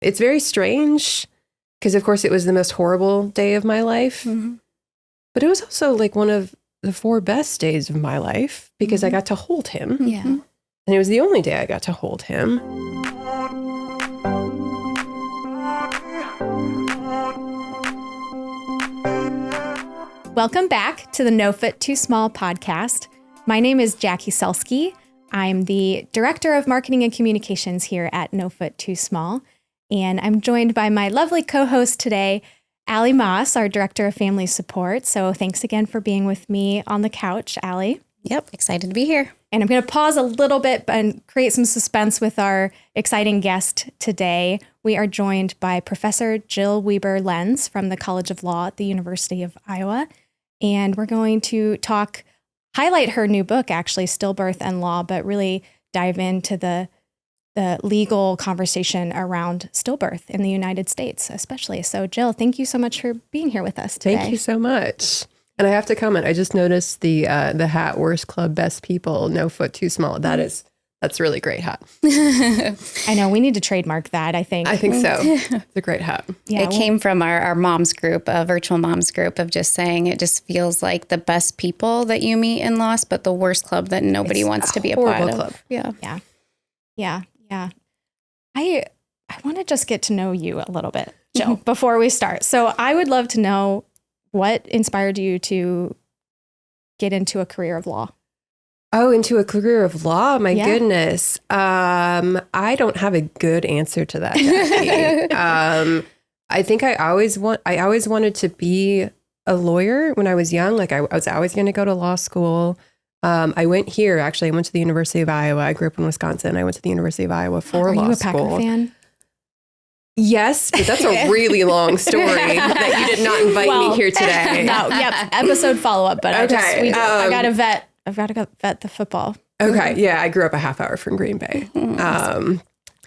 It's very strange because, of course, it was the most horrible day of my life. Mm-hmm. But it was also like one of the 4 best days of my life because I got to hold him. Yeah. And it was the only day I got to hold him. Welcome back to the No Foot Too Small podcast. My name is Jackie Selsky. I'm the Director of Marketing and Communications here at No Foot Too Small. And I'm joined by my lovely co-host today, Ali Maahs, our Director of Family Support. So thanks again for being with me on the couch, Ali. Yep, excited to be here. And I'm going to pause a little bit and create some suspense with our exciting guest today. We are joined by Professor Jill Wieber Lens from the College of Law at the University of Iowa. And we're going to highlight her new book, actually, Stillbirth and Law, but really dive into the legal conversation around stillbirth in the United States, especially. So, Jill, thank you so much for being here with us today. Thank you so much. And I have to comment, I just noticed the hat, Worst Club, Best People, No Foot Too Small. That's a really great hat. I know, we need to trademark that, I think. I think so. It's a great hat. Yeah, it came from our moms group, a virtual moms group, of just saying it just feels like the best people that you meet in loss, but the worst club that nobody wants to be a part of. Club. Yeah. I want to just get to know you a little bit, Jill, before we start. So I would love to know what inspired you to get into a career of law. Oh, into a career of law? My goodness. I don't have a good answer to that, Jackie. I think I always wanted to be a lawyer when I was young. Like I was always going to go to law school. I went to the University of Iowa. I grew up in Wisconsin. I went to the University of Iowa for law school. Are you a Packer fan? Yes, but that's a really long story that you did not invite me here today. No, episode follow-up, but okay. I've got to go vet the football. Okay, yeah, I grew up a half hour from Green Bay.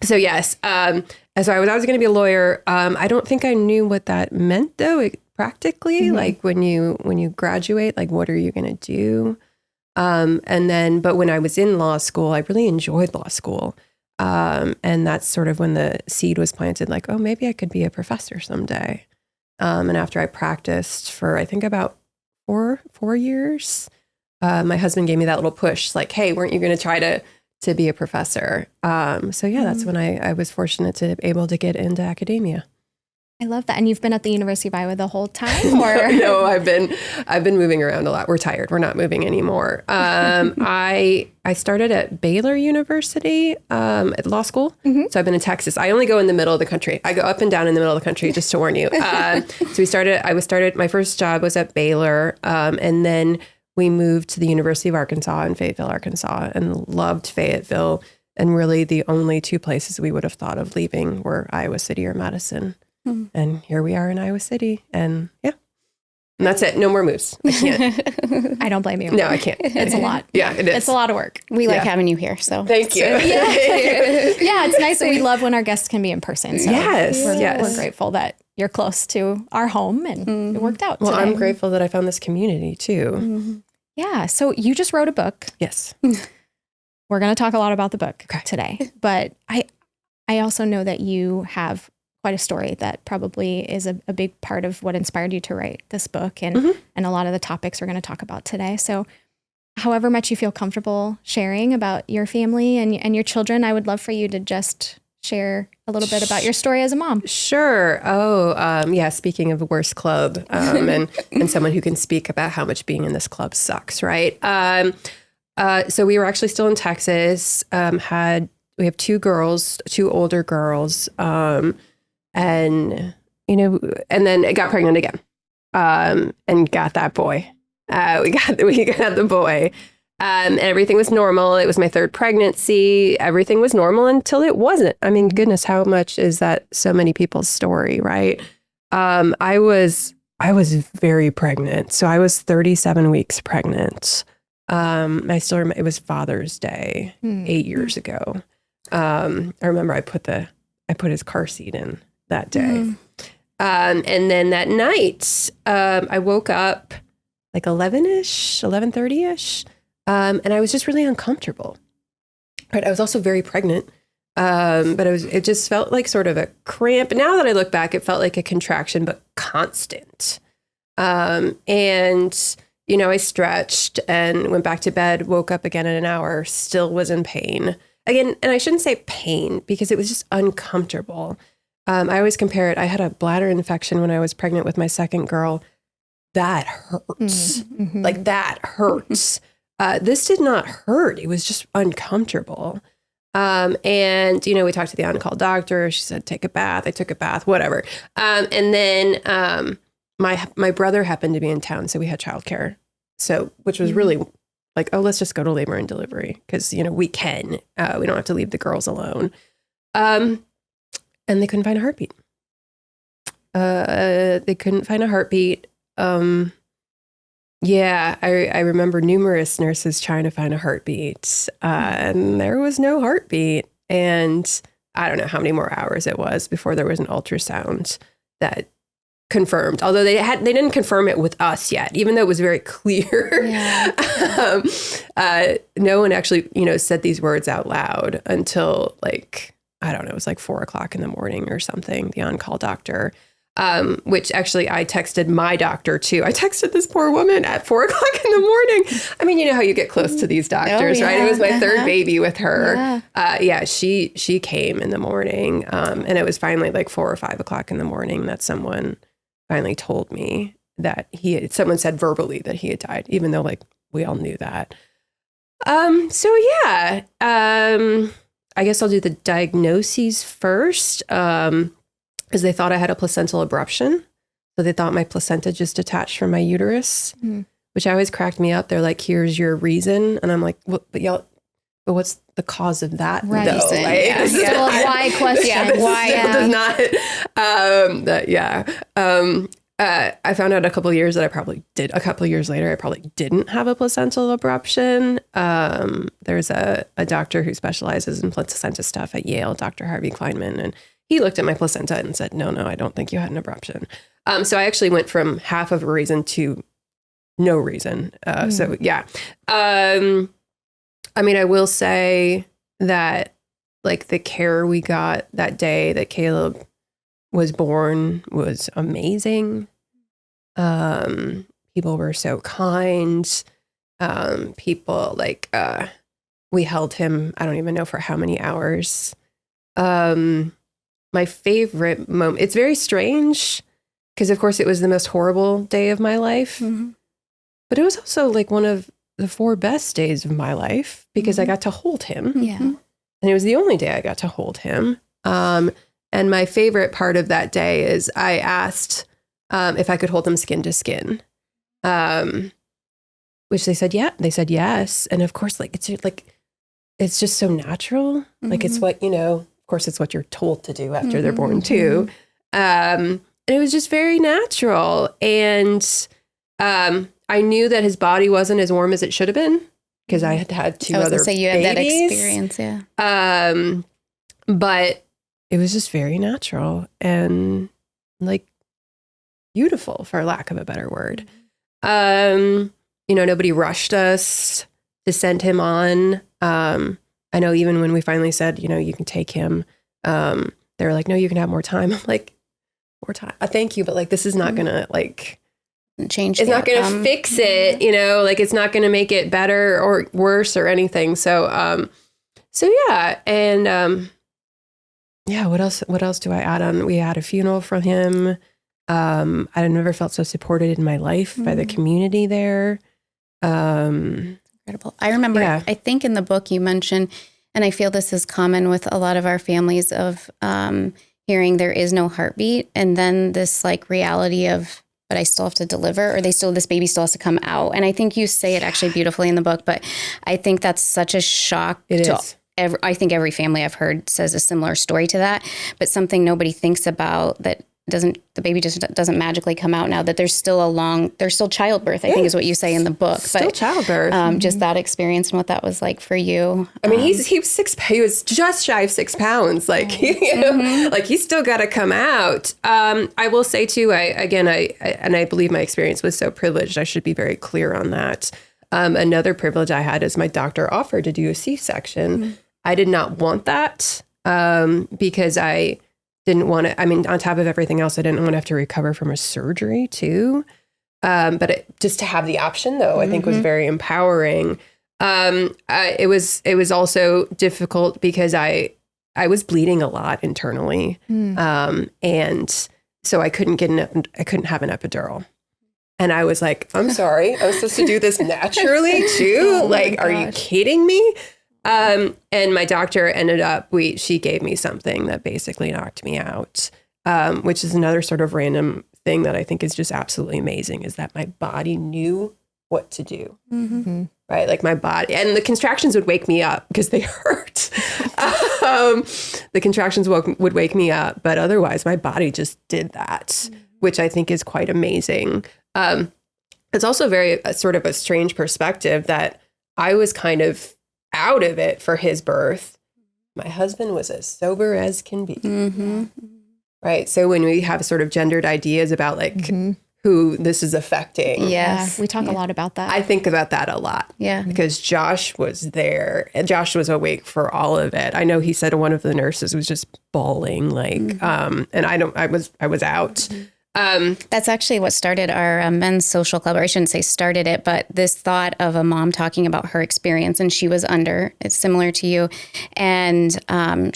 So yes, so I was going to be a lawyer. I don't think I knew what that meant though, practically, like when you graduate, like what are you going to do? But when I was in law school, I really enjoyed law school. And that's sort of when the seed was planted, like, oh, maybe I could be a professor someday. And after I practiced for, I think about four years, my husband gave me that little push, like, hey, weren't you going to try to be a professor? That's when I was fortunate to be able to get into academia. I love that. And you've been at the University of Iowa the whole time? Or No, I've been moving around a lot. We're tired. We're not moving anymore. I started at Baylor University at law school. Mm-hmm. So I've been in Texas. I only go in the middle of the country. I go up and down in the middle of the country, just to warn you. My first job was at Baylor. And then we moved to the University of Arkansas in Fayetteville, Arkansas, and loved Fayetteville. And really the only 2 places we would have thought of leaving were Iowa City or Madison. And here we are in Iowa City. And and that's it. No more moves. I can't. I don't blame you. No, I can't. It's a lot. Yeah, it is. It's a lot of work. We like having you here. So thank you. It's nice that we love when our guests can be in person. So we're grateful that you're close to our home and it worked out today. Well, I'm grateful that I found this community too. Mm-hmm. Yeah. So you just wrote a book. Yes. We're going to talk a lot about the book today, but I also know that you have quite a story that probably is a big part of what inspired you to write this book and a lot of the topics we're going to talk about today. So however much you feel comfortable sharing about your family and your children, I would love for you to just share a little bit about your story as a mom. Sure. Speaking of worst club and someone who can speak about how much being in this club sucks, right? So we were actually still in Texas, we have 2 girls, 2 older girls, and then I got pregnant again, and got that boy. We got the boy, and everything was normal. It was my 3rd pregnancy. Everything was normal until it wasn't. I mean, goodness, how much is that so many people's story, right? I was very pregnant. So I was 37 weeks pregnant. I still remember it was Father's Day 8 years ago. I remember I put his car seat in that day. And then that night, I woke up like 11:30ish. And I was just really uncomfortable. Right. I was also very pregnant. But it just felt like sort of a cramp. Now that I look back, it felt like a contraction, but constant. And, you know, I stretched and went back to bed, woke up again in an hour, still was in pain. Again, and I shouldn't say pain because it was just uncomfortable. I always compare it. I had a bladder infection when I was pregnant with my second girl. That hurts. Mm-hmm. Like that hurts. This did not hurt. It was just uncomfortable. And, you know, we talked to the on-call doctor. She said, take a bath. I took a bath, whatever. And then my brother happened to be in town. So we had childcare. So, which was really like, oh, let's just go to labor and delivery because, you know, we can. We don't have to leave the girls alone. And they couldn't find a heartbeat. They couldn't find a heartbeat. Yeah, I remember numerous nurses trying to find a heartbeat, and there was no heartbeat. And I don't know how many more hours it was before there was an ultrasound that confirmed. Although they didn't confirm it with us yet, even though it was very clear. Yeah. No one actually, you know, said these words out loud until like, I don't know, it was like 4:00 in the morning or something. The on-call doctor. Which actually I texted my doctor too. I texted this poor woman at 4:00 in the morning. I mean, you know how you get close to these doctors, right? It was my third baby with her. Yeah. She came in the morning. And it was finally like 4 or 5 o'clock in the morning that someone finally told me that someone said verbally that he had died, even though like we all knew that. So yeah, I guess I'll do the diagnoses first. Because they thought I had a placental abruption. So they thought my placenta just detached from my uterus, which always cracked me up. They're like, here's your reason. And I'm like, but what's the cause of that? Right. Though? Like, yeah. Still a why question. Yeah, why? Does not. I found out a couple of years later, I probably didn't have a placental abruption. There's a doctor who specializes in placenta stuff at Yale, Dr. Harvey Kleinman, and he looked at my placenta and said, no, I don't think you had an abruption. So I actually went from half of a reason to no reason. So yeah. I mean, I will say that like the care we got that day that Caleb was born was amazing. People were so kind. People like, we held him, I don't even know for how many hours. My favorite moment, it's very strange because of course it was the most horrible day of my life, but it was also like one of the 4 best days of my life because I got to hold him. Yeah. And it was the only day I got to hold him. And my favorite part of that day is I asked if I could hold him skin to skin, which they said, yeah, they said yes. And of course, like, it's just so natural. Like it's what, you know, of course, it's what you're told to do after they're born too. And it was just very natural. And I knew that his body wasn't as warm as it should have been because I had had 2 other babies. You had that experience, yeah. But it was just very natural and like beautiful, for lack of a better word. You know, nobody rushed us to send him on. I know even when we finally said, you know, you can take him, they were like, no, you can have more time. I'm like, more time. Thank you. But like, this is not going to like change. It's not going to fix it, you know, like it's not going to make it better or worse or anything. So, yeah. And, yeah, what else do I add on? We had a funeral for him. I never felt so supported in my life by the community there. Incredible. I remember, I think in the book you mentioned, and I feel this is common with a lot of our families of hearing there is no heartbeat. And then this like reality of, but I still have to deliver, or this baby still has to come out. And I think you say it actually beautifully in the book, but I think that's such a shock. I think every family I've heard says a similar story to that, but something nobody thinks about that the baby just doesn't magically come out now, that there's still childbirth, I think is what you say in the book. Still childbirth. Just that experience and what that was like for you. I mean, he was just shy of 6 pounds. Like, you know, like he's still got to come out. I will say too, I believe my experience was so privileged. I should be very clear on that. Another privilege I had is my doctor offered to do a C-section. I did not want that. because I didn't want to, I mean, on top of everything else, I didn't want to have to recover from a surgery too. But just to have the option though, I think was very empowering. It was also difficult because I was bleeding a lot internally. And so I couldn't have an epidural. And I was like, I'm sorry, I was supposed to do this naturally too? Are you kidding me? And my doctor ended up, she gave me something that basically knocked me out, which is another sort of random thing that I think is just absolutely amazing, is that my body knew what to do. Right? Like my body, and the contractions would wake me up because they hurt. The contractions would wake me up, but otherwise my body just did that, which I think is quite amazing. It's also very sort of a strange perspective that I was kind of out of it for his birth. My husband was as sober as can be. Right. So when we have sort of gendered ideas about who this is affecting. Yes. We talk a lot about that. I think about that a lot. Yeah. Because Josh was there and Josh was awake for all of it. I know he said one of the nurses was just bawling and I was out. That's actually what started our men's social club, or I shouldn't say started it, but this thought of a mom talking about her experience, and she was it's similar to you. And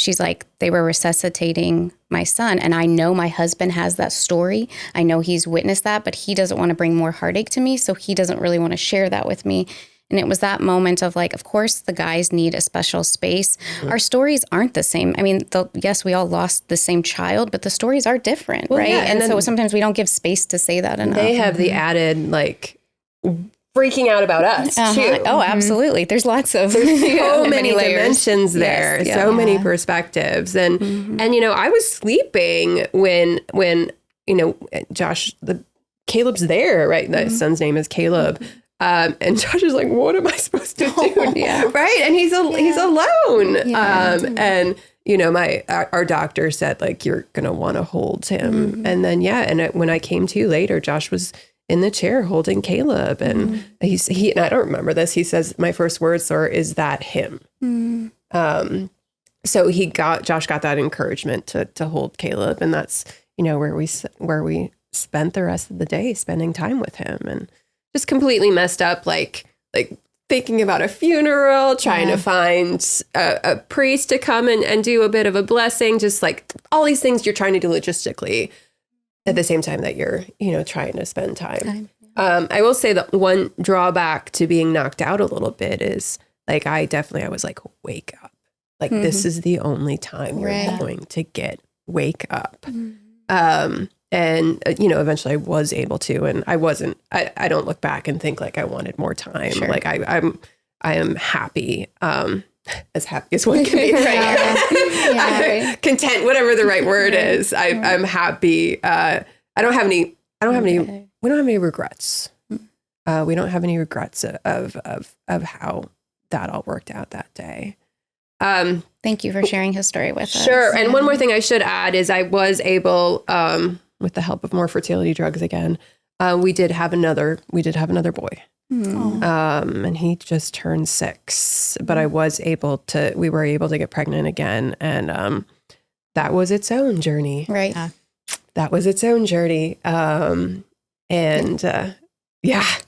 she's like, they were resuscitating my son. And I know my husband has that story. I know he's witnessed that, but he doesn't want to bring more heartache to me. So he doesn't really want to share that with me. And it was that moment of like, of course, the guys need a special space. Our stories aren't the same. I mean, yes, we all lost the same child, but the stories are different, right? Yeah, and so sometimes we don't give space to say that enough. They have the added, freaking out about us, too. Oh, absolutely. There's lots of so many dimensions there, so many perspectives. And, I was sleeping when Josh, Caleb's there, right? The son's name is Caleb. And Josh is like, what am I supposed to do? Right. And he's alone. And, our doctor said, like, you're going to want to hold him. And then, when I came to later, Josh was in the chair holding Caleb. And and I don't remember this. He says, my first words are, is that him? So Josh got that encouragement to hold Caleb. And that's, where we spent the rest of the day spending time with him. And just completely messed up, like thinking about a funeral, trying to find a priest to come and do a bit of a blessing, just like all these things you're trying to do logistically at the same time that you're, trying to spend time. I will say that one drawback to being knocked out a little bit is like, I was like, wake up. Like, this is the only time you're going to wake up. And, eventually I was able to, and I don't look back and think like I wanted more time. Sure. Like I am happy, as happy as one can be. Right? Content, whatever the right word is. I'm happy. We don't have any regrets. We don't have any regrets of how that all worked out that day. Thank you for sharing his story with us. Sure. And one more thing I should add is I was able, with the help of more fertility drugs again, we did have another boy. And he just turned 6, but we were able to get pregnant again. And that was its own journey. Right. That was its own journey.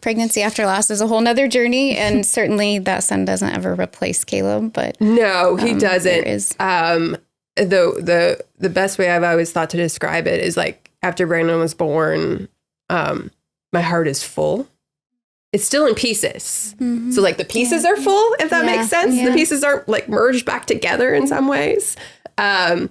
Pregnancy after loss is a whole nother journey. And certainly that son doesn't ever replace Caleb, but no, he doesn't. The best way I've always thought to describe it is like, after Brandon was born, my heart is full. It's still in pieces. So like the pieces are full, if that makes sense. The pieces aren't like merged back together in some ways. I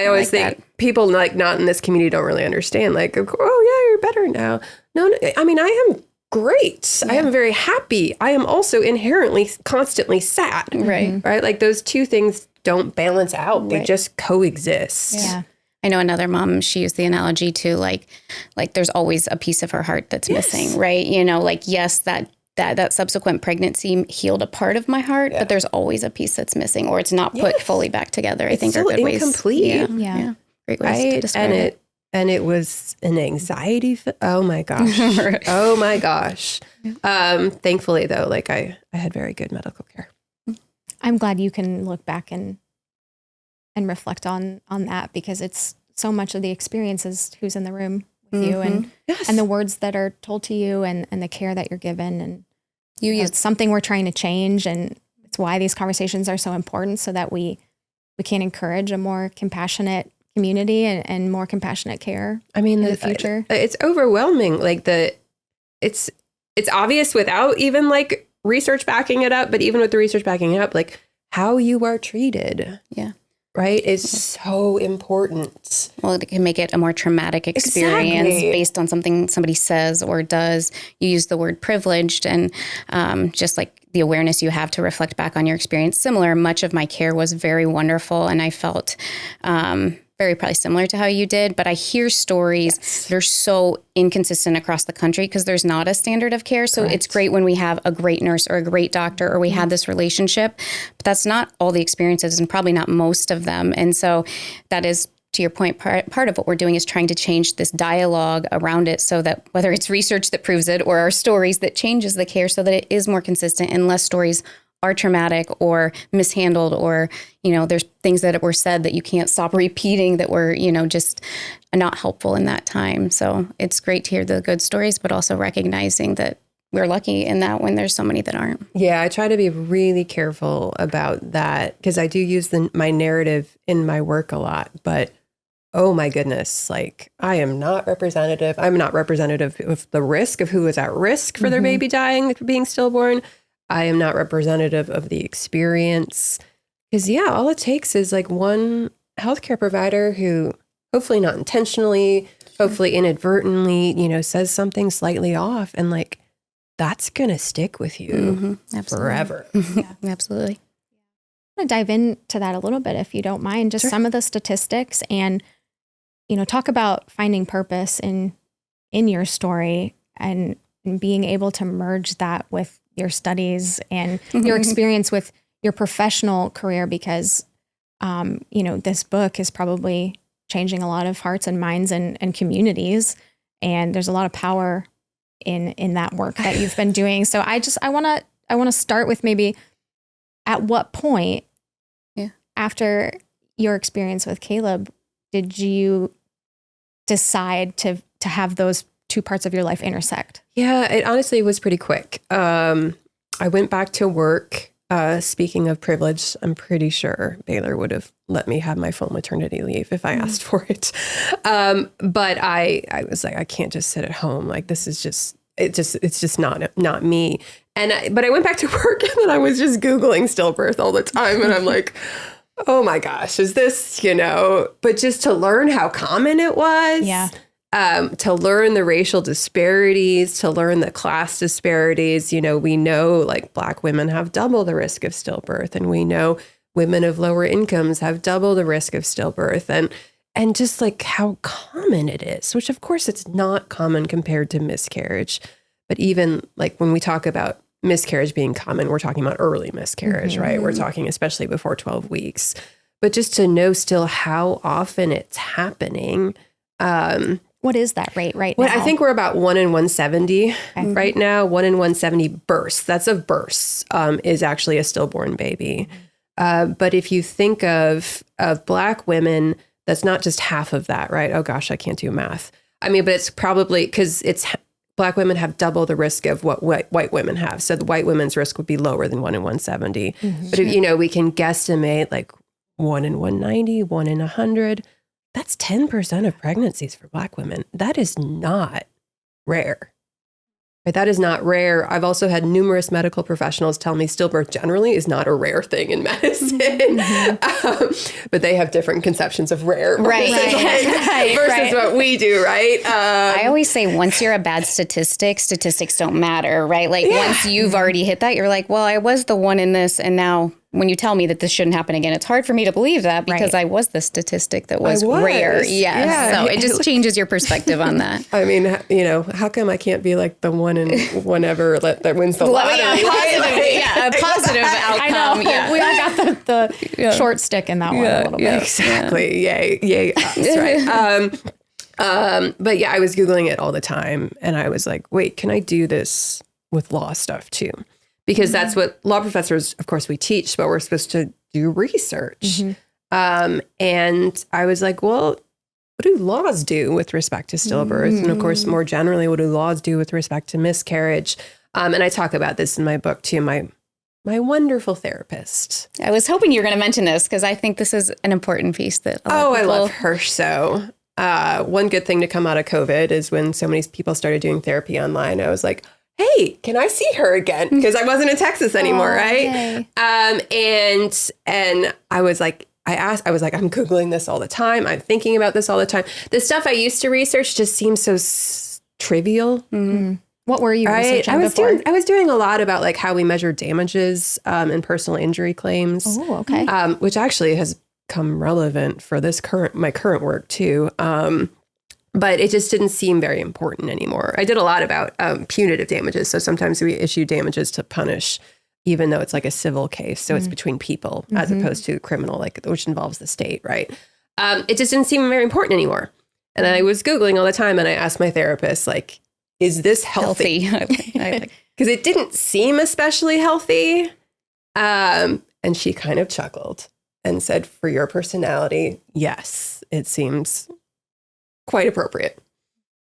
always think people like not in this community don't really understand like, oh yeah, you're better now. No, I mean, I am great. I am very happy. I am also inherently constantly sad. Right. Like those two things don't balance out. They just coexist. Yeah. I know another mom, she used the analogy to like there's always a piece of her heart that's missing, right? Yes, that subsequent pregnancy healed a part of my heart, but there's always a piece that's missing or it's not put fully back together. I think are good ways. Incomplete. Yeah. Great ways to describe it. And it was an anxiety. Oh my gosh. Oh my gosh. Thankfully though, like I had very good medical care. I'm glad you can look back and and reflect on that, because it's so much of the experience is who's in the room with you and the words that are told to you and the care that you're given. And it's something we're trying to change. And it's why these conversations are so important, so that we can encourage a more compassionate community and more compassionate care in the future. It's overwhelming. Like it's obvious without even like research backing it up, but even with the research backing it up, like how you are treated. Yeah. Right? Is so important. Well, it can make it a more traumatic experience based on something somebody says or does. You use the word privileged, and just like the awareness you have to reflect back on your experience. Similar, much of my care was very wonderful, and I felt very probably similar to how you did. But I hear stories that are so inconsistent across the country because there's not a standard of care. So it's great when we have a great nurse or a great doctor, or we had this relationship, but that's not all the experiences, and probably not most of them. And so that is, to your point, part of what we're doing is trying to change this dialogue around it, so that whether it's research that proves it or our stories that changes the care, so that it is more consistent and less stories are traumatic or mishandled, or, there's things that were said that you can't stop repeating that were, just not helpful in that time. So it's great to hear the good stories, but also recognizing that we're lucky in that when there's so many that aren't. Yeah, I try to be really careful about that, because I do use my narrative in my work a lot, but oh my goodness, like I am not representative. I'm not representative of the risk of who is at risk for their baby dying, being stillborn. I am not representative of the experience, because all it takes is like one healthcare provider who, hopefully not intentionally, hopefully inadvertently, says something slightly off, and like that's going to stick with you forever. Yeah, absolutely. I want to dive into that a little bit, if you don't mind, just some of the statistics, and, talk about finding purpose in your story and being able to merge that with your studies and your experience with your professional career, because, this book is probably changing a lot of hearts and minds and communities. And there's a lot of power in that work that you've been doing. So I want to start with maybe at what point after your experience with Caleb did you decide to have those two parts of your life intersect? Yeah, it honestly was pretty quick. I went back to work. Speaking of privilege, I'm pretty sure Baylor would have let me have my full maternity leave if I asked for it. But I was like, I can't just sit at home. Like, this is it's just not me. But I went back to work, and then I was just Googling stillbirth all the time. And I'm like, oh my gosh, is this, but just to learn how common it was. Yeah. To learn the racial disparities, to learn the class disparities. We know like Black women have double the risk of stillbirth, and we know women of lower incomes have double the risk of stillbirth, and just like how common it is, which of course it's not common compared to miscarriage. But even like when we talk about miscarriage being common, we're talking about early miscarriage, right? We're talking especially before 12 weeks. But just to know still how often it's happening. What is that rate right now? I think we're about 1 in 170 right now. 1 in 170 births. That's of births is actually a stillborn baby. But if you think of Black women, that's not just half of that, right? Oh gosh, I can't do math. I mean, but it's probably because Black women have double the risk of what white women have. So the white women's risk would be lower than 1 in 170. But if, we can guesstimate like 1 in 190, 1 in 100. That's 10% of pregnancies for Black women. That is not rare. Right? That is not rare. I've also had numerous medical professionals tell me stillbirth generally is not a rare thing in medicine. But they have different conceptions of rare versus what we do, right? I always say once you're a bad statistic, statistics don't matter, right? Like once you've already hit that, you're like, well, I was the one in this, and now when you tell me that this shouldn't happen again, it's hard for me to believe that because I was the statistic that was rare. Yeah. So it just changes your perspective on that. I mean, how come I can't be like the one in whenever that wins the lottery? A positive outcome. I know. Yeah. We all got the short stick in that one a little bit. Exactly. Yay us, right? But I was Googling it all the time, and I was like, wait, can I do this with law stuff too? Because that's what law professors, of course, we teach, but we're supposed to do research. And I was like, well, what do laws do with respect to stillbirth? And of course, more generally, what do laws do with respect to miscarriage? And I talk about this in my book too. My wonderful therapist. I was hoping you were going to mention this because I think this is an important piece that I love her so. One good thing to come out of COVID is when so many people started doing therapy online, I was like, hey, can I see her again? Because I wasn't in Texas anymore, right? Okay. And I was like, I was like, I'm Googling this all the time. I'm thinking about this all the time. The stuff I used to research just seems so trivial. Mm-hmm. What were you researching before? I was doing a lot about like how we measure damages in personal injury claims. Oh, okay. Which actually has come relevant for my current work too. But it just didn't seem very important anymore. I did a lot about punitive damages. So sometimes we issue damages to punish, even though it's like a civil case. So it's between people as opposed to criminal, like which involves the state, right? It just didn't seem very important anymore. And I was Googling all the time and I asked my therapist, like, is this healthy? Because it didn't seem especially healthy. And she kind of chuckled and said, for your personality, yes, it seems quite appropriate.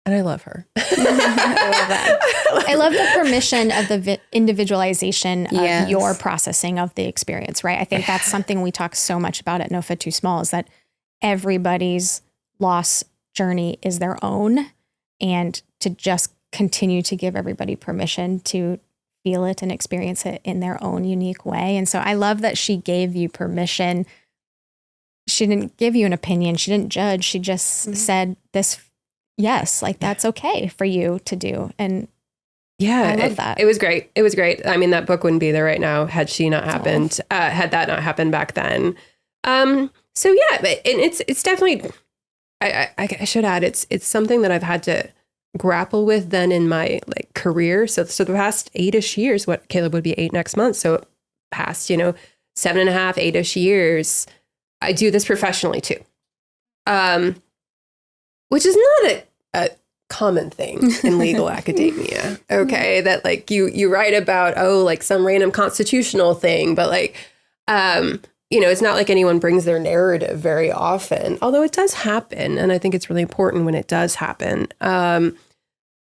And I love her. I love that. I love the permission of the individualization of your processing of the experience, right? I think that's something we talk so much about at No Fit Too Small is that everybody's loss journey is their own, and to just continue to give everybody permission to feel it and experience it in their own unique way. And so I love that she gave you permission. She didn't give you an opinion. She didn't judge. She just said this, yes, like that's okay for you to do. And I love that. It was great. It was great. I mean, that book wouldn't be there right now had she not happened, had that not happened back then. So yeah, and it's definitely, I should add, it's something that I've had to grapple with then in my like career. So the past 8-ish years, what Caleb would be 8 next month. So past, 7.5, 8-ish years, I do this professionally too. Which is not a common thing in legal academia. Okay. That like you write about, like some random constitutional thing, but like, it's not like anyone brings their narrative very often, although it does happen. And I think it's really important when it does happen.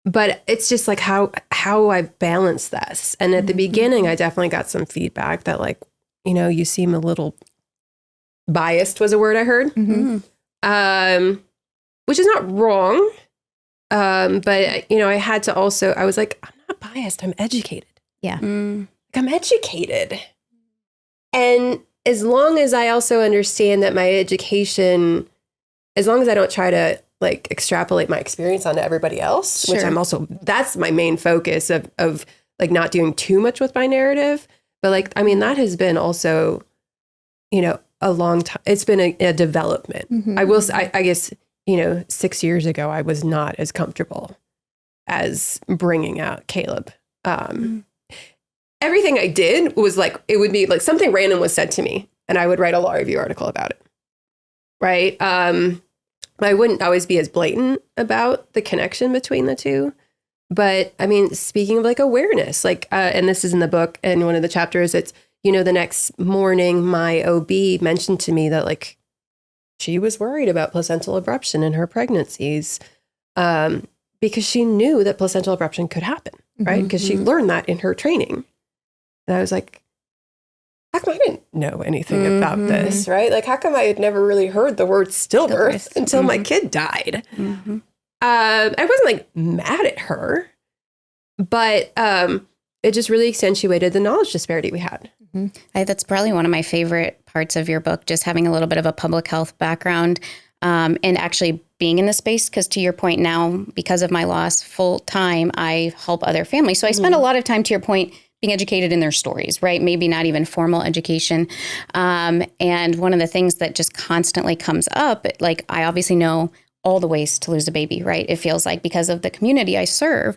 But it's just like how I balance this. And at the beginning, I definitely got some feedback that like, you seem a little biased was a word I heard, which is not wrong. But, I had to also, I was like, I'm not biased. I'm educated. Yeah. Like I'm educated. And as long as I also understand that my education, as long as I don't try to like extrapolate my experience onto everybody else, which I'm also, that's my main focus of like not doing too much with my narrative. But like, I mean, that has been also, a long time. It's been a development. I guess, 6 years ago, I was not as comfortable as bringing out Caleb. Everything I did was like, it would be like something random was said to me and I would write a law review article about it. Right. I wouldn't always be as blatant about the connection between the two. But I mean, speaking of like awareness, like, and this is in the book and one of the chapters, it's, the next morning, my OB mentioned to me that like she was worried about placental abruption in her pregnancies because she knew that placental abruption could happen, right? Because she learned that in her training. And I was like, how come I didn't know anything about this, right? Like, how come I had never really heard the word stillbirth until my kid died? I wasn't like mad at her, but it just really accentuated the knowledge disparity we had. That's probably one of my favorite parts of your book, just having a little bit of a public health background and actually being in the space. Because to your point now, because of my loss full time, I help other families. So I spend a lot of time, to your point, being educated in their stories, right? Maybe not even formal education. And one of the things that just constantly comes up, like I obviously know all the ways to lose a baby, right? It feels like because of the community I serve.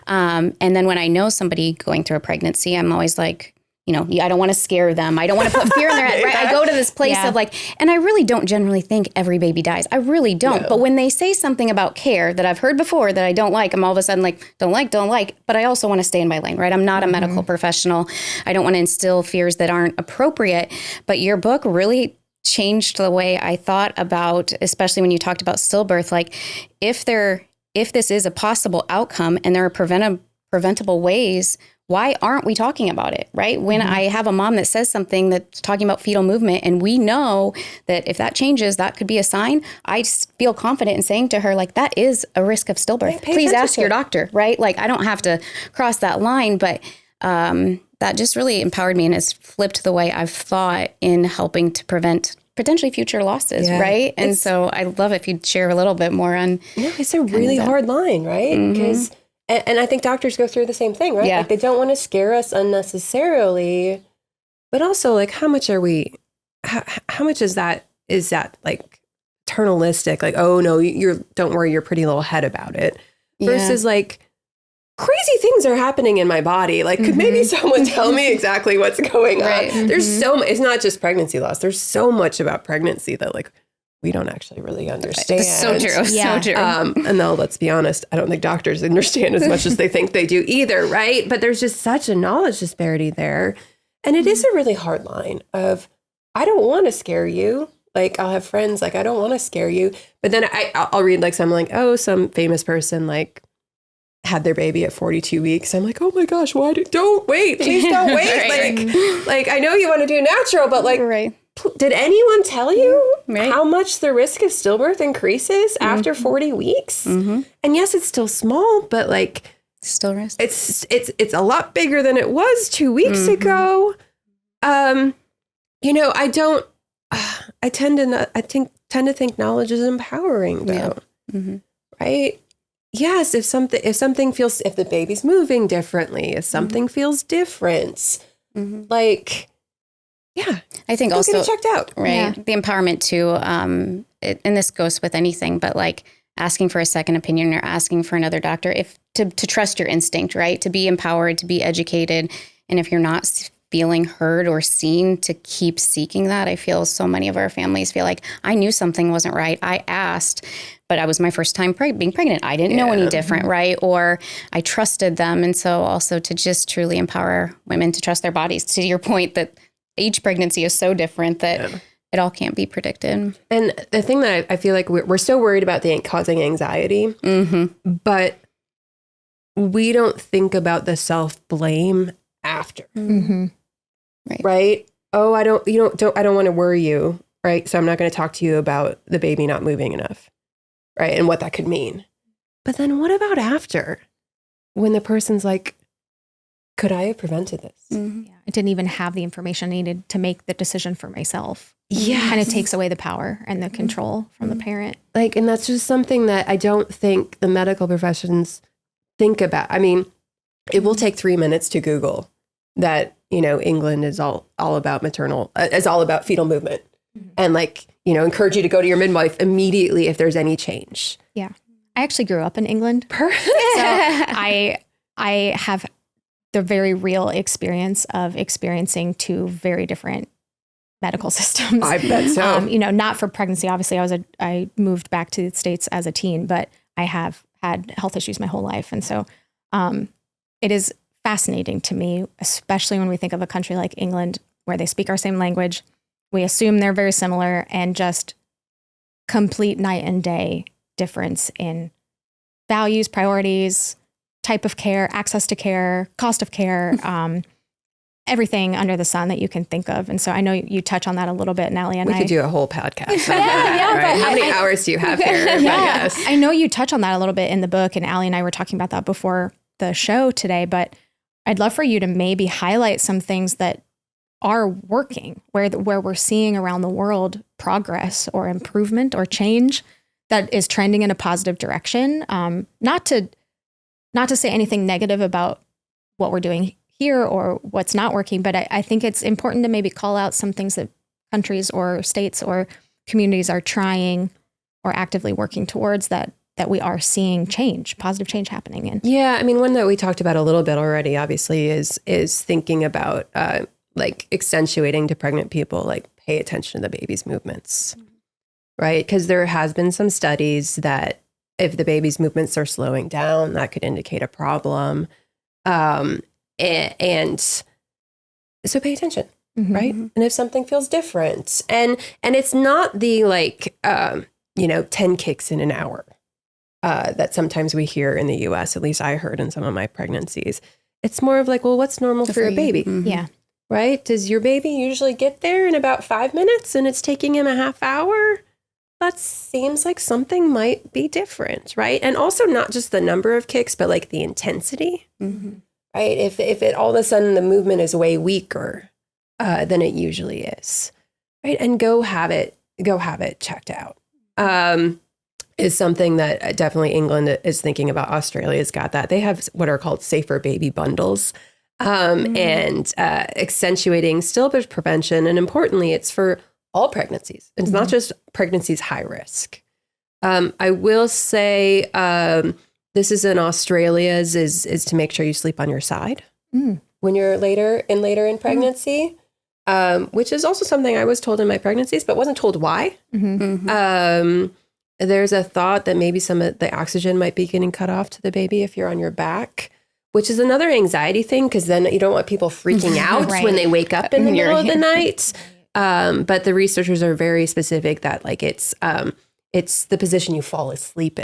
And then when I know somebody going through a pregnancy, I'm always like, I don't want to scare them. I don't want to put fear in their head, right? I go to this place of like, and I really don't generally think every baby dies. I really don't. No. But when they say something about care that I've heard before that I don't like, I'm all of a sudden like, don't like. But I also want to stay in my lane, right? I'm not a medical professional. I don't want to instill fears that aren't appropriate. But your book really changed the way I thought about, especially when you talked about stillbirth, like if this is a possible outcome and there are preventable ways, why aren't we talking about it, right? When I have a mom that says something that's talking about fetal movement and we know that if that changes, that could be a sign, I feel confident in saying to her, like, that is a risk of stillbirth. Please ask your doctor, right? Like, I don't have to cross that line, but that just really empowered me and has flipped the way I've thought in helping to prevent potentially future losses, right? And so I love if you'd share a little bit more on. No, it's a really hard line, right? Because And I think doctors go through the same thing, right? Yeah. Like they don't want to scare us unnecessarily, but also like how much is that like paternalistic? Like, oh no, don't worry your pretty little head about it. Versus like crazy things are happening in my body. Like could maybe someone tell me exactly what's going on? There's so much, it's not just pregnancy loss. There's so much about pregnancy that like we don't actually really understand. So true. So true. And though, let's be honest, I don't think doctors understand as much as they think they do either, right? But there's just such a knowledge disparity there. And it is a really hard line of, I don't want to scare you. Like I'll have friends like, I don't want to scare you. But then I'll read like some some famous person like had their baby at 42 weeks. I'm like, oh my gosh, don't wait. Please don't wait. Like I know you want to do natural, but like, did anyone tell you how much the risk of stillbirth increases after 40 weeks? And yes, it's still small, but like still risk. It's a lot bigger than it was 2 weeks ago. I tend to think knowledge is empowering though. Right? Yes, if the baby's moving differently, if something feels different, like yeah, I think also get it checked out, right? The empowerment too, and this goes with anything, but like asking for a second opinion or asking for another doctor, if to trust your instinct, right? To be empowered, to be educated, and if you're not feeling heard or seen, to keep seeking that. I feel so many of our families feel like I knew something wasn't right. I asked, but I was my first time being pregnant. I didn't know any different, right? Or I trusted them, and so also to just truly empower women to trust their bodies. To your point that each pregnancy is so different that it all can't be predicted. And the thing that I feel like we're so worried about causing anxiety, but we don't think about the self-blame after, right? Oh, I don't want to worry you, right? So I'm not going to talk to you about the baby not moving enough, right? And what that could mean. But then what about after, when the person's like, could I have prevented this? I didn't even have the information needed to make the decision for myself. Yeah. Kind of takes away the power and the control from the parent. Like, and that's just something that I don't think the medical professions think about. I mean, it will take 3 minutes to Google that, England is all about is all about fetal movement. And like, encourage you to go to your midwife immediately if there's any change. Yeah. I actually grew up in England. So I have the very real experience of experiencing two very different medical systems. I bet so. Not for pregnancy. Obviously, I moved back to the States as a teen, but I have had health issues my whole life. And so it is fascinating to me, especially when we think of a country like England, where they speak our same language. We assume they're very similar, and just complete night and day difference in values, priorities, type of care, access to care, cost of care, everything under the sun that you can think of. And so I know you touch on that a little bit, and Ali and we could do a whole podcast on that, right? How many hours do you have here? Yes. I know you touch on that a little bit in the book, and Ali and I were talking about that before the show today, but I'd love for you to maybe highlight some things that are working, where we're seeing around the world progress or improvement or change that is trending in a positive direction. Not to say anything negative about what we're doing here or what's not working, but I think it's important to maybe call out some things that countries or states or communities are trying or actively working towards that we are seeing positive change happening in. Yeah, I mean, one that we talked about a little bit already, obviously, is thinking about like accentuating to pregnant people, like pay attention to the baby's movements, right? Because there has been some studies that if the baby's movements are slowing down, that could indicate a problem. And so pay attention. right? And if something feels different, and it's not the 10 kicks in an hour that sometimes we hear in the US, at least I heard in some of my pregnancies. It's more of like, well, what's normal for your baby? Yeah. Right? Does your baby usually get there in about 5 minutes and it's taking him a half hour? That seems like something might be different, right? And also not just the number of kicks, but like the intensity, right? If it all of a sudden the movement is way weaker than it usually is, right? And go have it checked out. Is something that definitely England is thinking about. Australia's got that. They have what are called safer baby bundles. And accentuating stillbirth prevention. And importantly, it's for all pregnancies. It's not just pregnancies high risk. I will say this is in Australia's is to make sure you sleep on your side when you're later in pregnancy, which is also something I was told in my pregnancies, but wasn't told why. There's a thought that maybe some of the oxygen might be getting cut off to the baby if you're on your back, which is another anxiety thing, because then you don't want people freaking out when they wake up in the middle of the night. But the researchers are very specific that like it's the position you fall asleep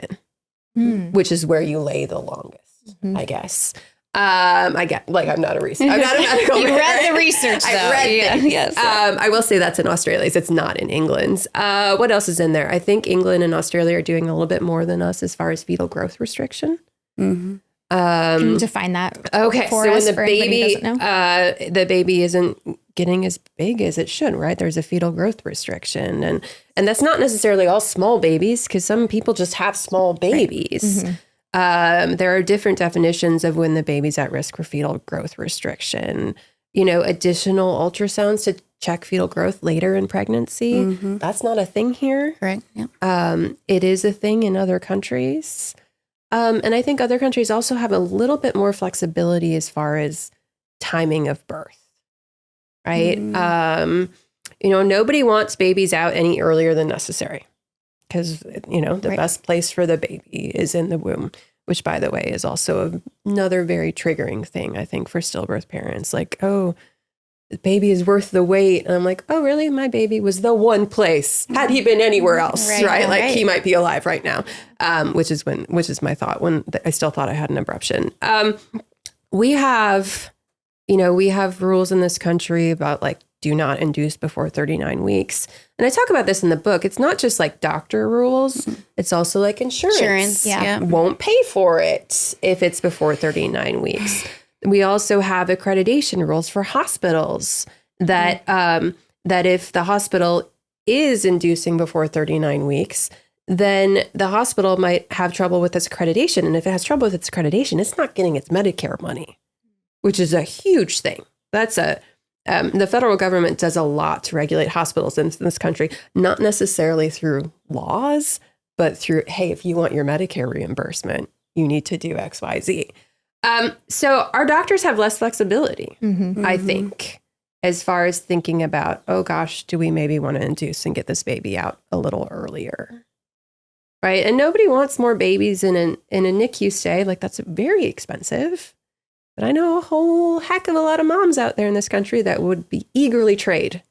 in, which is where you lay the longest, I guess. I get like I'm not a researcher. I'm not a medical. You read the research, though. I read things. Yes. I will say that's in Australia's. It's not in England's. What else is in there? I think England and Australia are doing a little bit more than us as far as fetal growth restriction. Can you define that? Okay, for so us, when for anybody who doesn't know? the baby isn't getting as big as it should, right? There's a fetal growth restriction, and that's not necessarily all small babies, because some people just have small babies. There are different definitions of when the baby's at risk for fetal growth restriction. Additional ultrasounds to check fetal growth later in pregnancy. That's not a thing here. Correct. Yep. It is a thing in other countries. And I think other countries also have a little bit more flexibility as far as timing of birth, right? Nobody wants babies out any earlier than necessary, because, the best place for the baby is in the womb, which, by the way, is also another very triggering thing, I think, for stillbirth parents. Like, oh, the baby is worth the wait. And I'm like, oh, really? My baby was the one place. Had he been anywhere else, right? Like he might be alive right now, which is my thought when I still thought I had an abruption. We have rules in this country about like, do not induce before 39 weeks. And I talk about this in the book. It's not just like doctor rules. It's also like insurance. Won't pay for it if it's before 39 weeks. We also have accreditation rules for hospitals that that if the hospital is inducing before 39 weeks, then the hospital might have trouble with its accreditation. And if it has trouble with its accreditation, it's not getting its Medicare money, which is a huge thing. The federal government does a lot to regulate hospitals in this country, not necessarily through laws, but through, hey, if you want your Medicare reimbursement, you need to do X, Y, Z. So our doctors have less flexibility, I think, as far as thinking about, oh gosh, do we maybe want to induce and get this baby out a little earlier? Right. And nobody wants more babies in a NICU stay. Like, that's very expensive. But I know a whole heck of a lot of moms out there in this country that would be eagerly trade,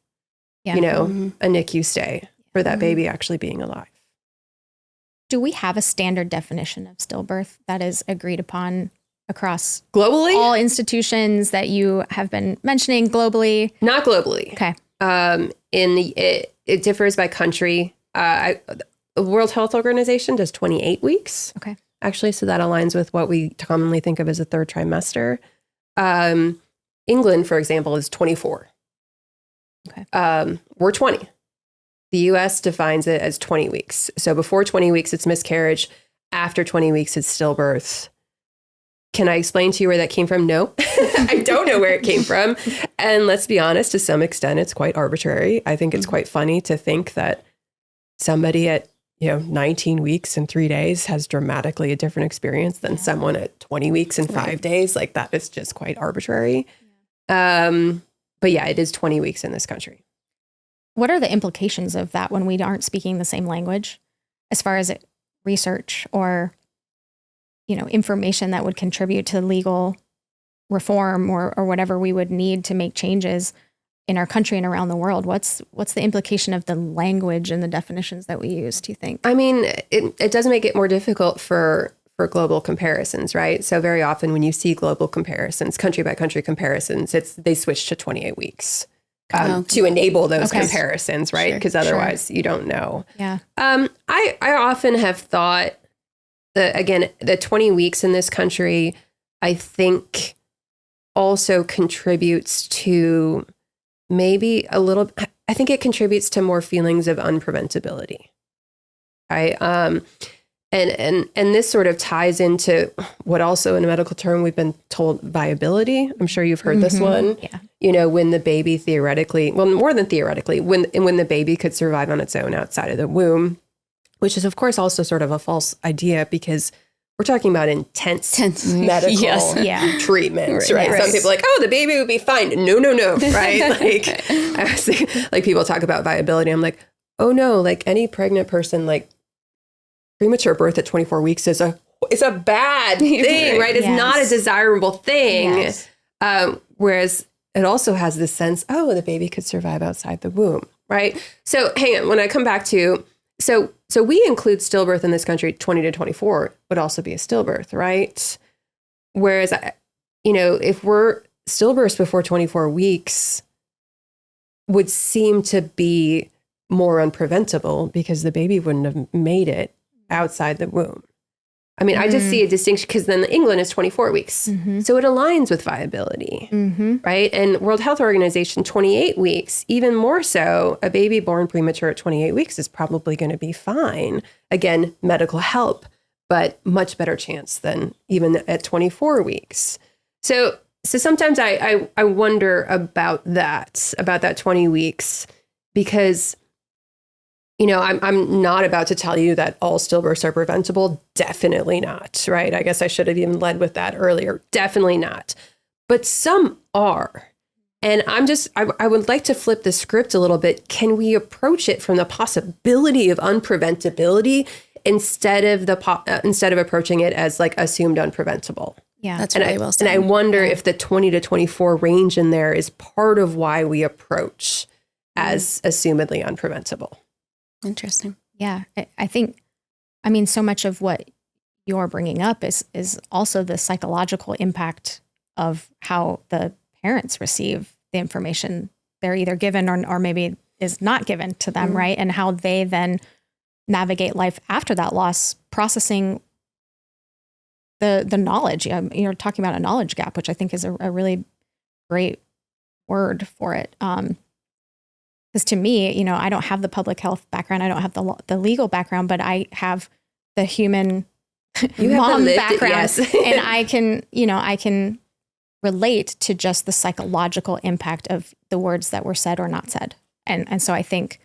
a NICU stay for that baby actually being alive. Do we have a standard definition of stillbirth that is agreed upon across globally all institutions that you have been mentioning globally? Not globally. Okay. It differs by country. The World Health Organization does 28 weeks. Okay. Actually, so that aligns with what we commonly think of as a third trimester. England, for example, is 24. Okay. We're 20. The US defines it as 20 weeks. So before 20 weeks, it's miscarriage. After 20 weeks, it's stillbirth. Can I explain to you where that came from? No, I don't know where it came from. And let's be honest, to some extent, it's quite arbitrary. I think it's quite funny to think that somebody at 19 weeks and 3 days has dramatically a different experience than someone at 20 weeks and 5 days. Like, that is just quite arbitrary. But yeah, it is 20 weeks in this country. What are the implications of that when we aren't speaking the same language, as far as research or, information that would contribute to legal reform or whatever we would need to make changes? in our country and around the world? What's the implication of the language and the definitions that we use, do you think? I mean, it does make it more difficult for global comparisons, right? So very often when you see global comparisons, country by country comparisons, they switch to 28 weeks to enable those comparisons, right? Because otherwise you don't know. Yeah. I often have thought that, again, the 20 weeks in this country, I think also contributes to maybe I think it contributes to more feelings of unpreventability, right? And this sort of ties into what also in a medical term we've been told viability. I'm sure you've heard this one. Yeah. You know, when the baby theoretically, well, more than theoretically, when the baby could survive on its own outside of the womb, which is of course also sort of a false idea because we're talking about intense medical treatments, right? Some people are like, oh, the baby would be fine. No, right? Like people talk about viability. I'm like, oh no, like any pregnant person, like premature birth at 24 weeks is a bad thing, right? It's not a desirable thing. Yes. Whereas it also has this sense, oh, the baby could survive outside the womb, right? So hang on, when I come back to, so we include stillbirth in this country, 20 to 24 would also be a stillbirth, right? Whereas, if we're stillbirths before 24 weeks would seem to be more unpreventable because the baby wouldn't have made it outside the womb. I mean, I just see a distinction because then England is 24 weeks. Mm-hmm. So it aligns with viability, right? And World Health Organization, 28 weeks, even more so, a baby born premature at 28 weeks is probably going to be fine. Again, medical help, but much better chance than even at 24 weeks. So sometimes I wonder about that 20 weeks because I'm not about to tell you that all stillbirths are preventable. Definitely not, right? I guess I should have even led with that earlier. Definitely not. But some are. And I would like to flip the script a little bit. Can we approach it from the possibility of unpreventability instead of approaching it as like assumed unpreventable? Yeah, that's really well said. And I wonder if the 20 to 24 range in there is part of why we approach as assumedly unpreventable. Interesting. Yeah, I think, so much of what you're bringing up is also the psychological impact of how the parents receive the information they're either given or maybe is not given to them, right? And how they then navigate life after that loss, processing the knowledge. You're talking about a knowledge gap, which I think is a really great word for it. Because to me, I don't have the public health background. I don't have the legal background, but I have the human mom background. Yes. And I can relate to just the psychological impact of the words that were said or not said. And so I think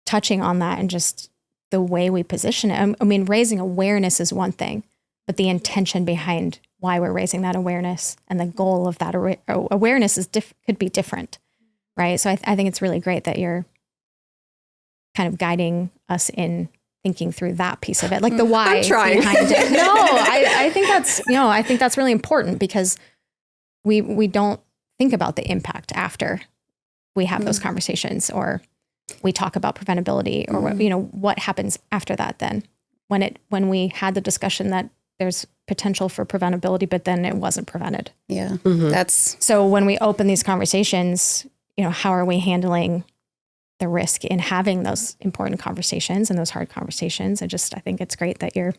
touching on that and just the way we position it, raising awareness is one thing, but the intention behind why we're raising that awareness and the goal of that awareness could be different. Right. So I think it's really great that you're kind of guiding us in thinking through that piece of it, like the why behind it. No, I think that's really important because we don't think about the impact after we have those conversations or we talk about preventability or what happens after that then when we had the discussion that there's potential for preventability, but then it wasn't prevented. Yeah. So when we open these conversations, how are we handling the risk in having those important conversations and those hard conversations? I think it's great that you're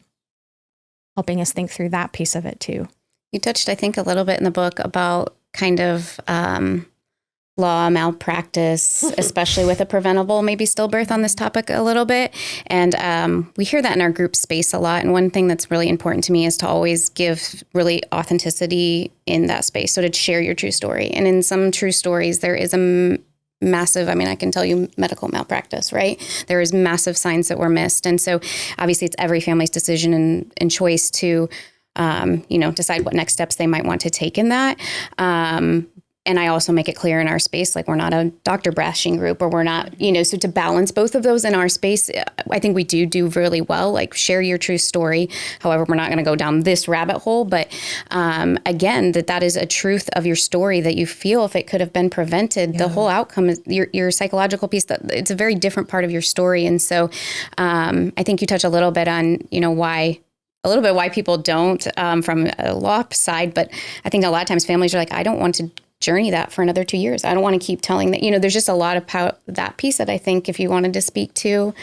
helping us think through that piece of it too. You touched, I think, a little bit in the book about kind of law malpractice, especially with a preventable, maybe stillbirth on this topic a little bit. And we hear that in our group space a lot. And one thing that's really important to me is to always give really authenticity in that space. So to share your true story. And in some true stories, there is a massive, I can tell you medical malpractice, right? There is massive signs that were missed. And so obviously it's every family's decision and choice to, decide what next steps they might want to take in that. And I also make it clear in our space, like we're not a doctor bashing group, or we're not, so to balance both of those in our space, I think we do really well, like share your true story. However, we're not going to go down this rabbit hole, but again, that is a truth of your story that you feel if it could have been prevented, the whole outcome is your psychological piece, that it's a very different part of your story. And so I think you touch a little bit on, why people don't from a law side, but I think a lot of times families are like, I don't want to journey that for another 2 years. I don't want to keep telling that, there's just a lot of that piece that I think if you wanted to speak to,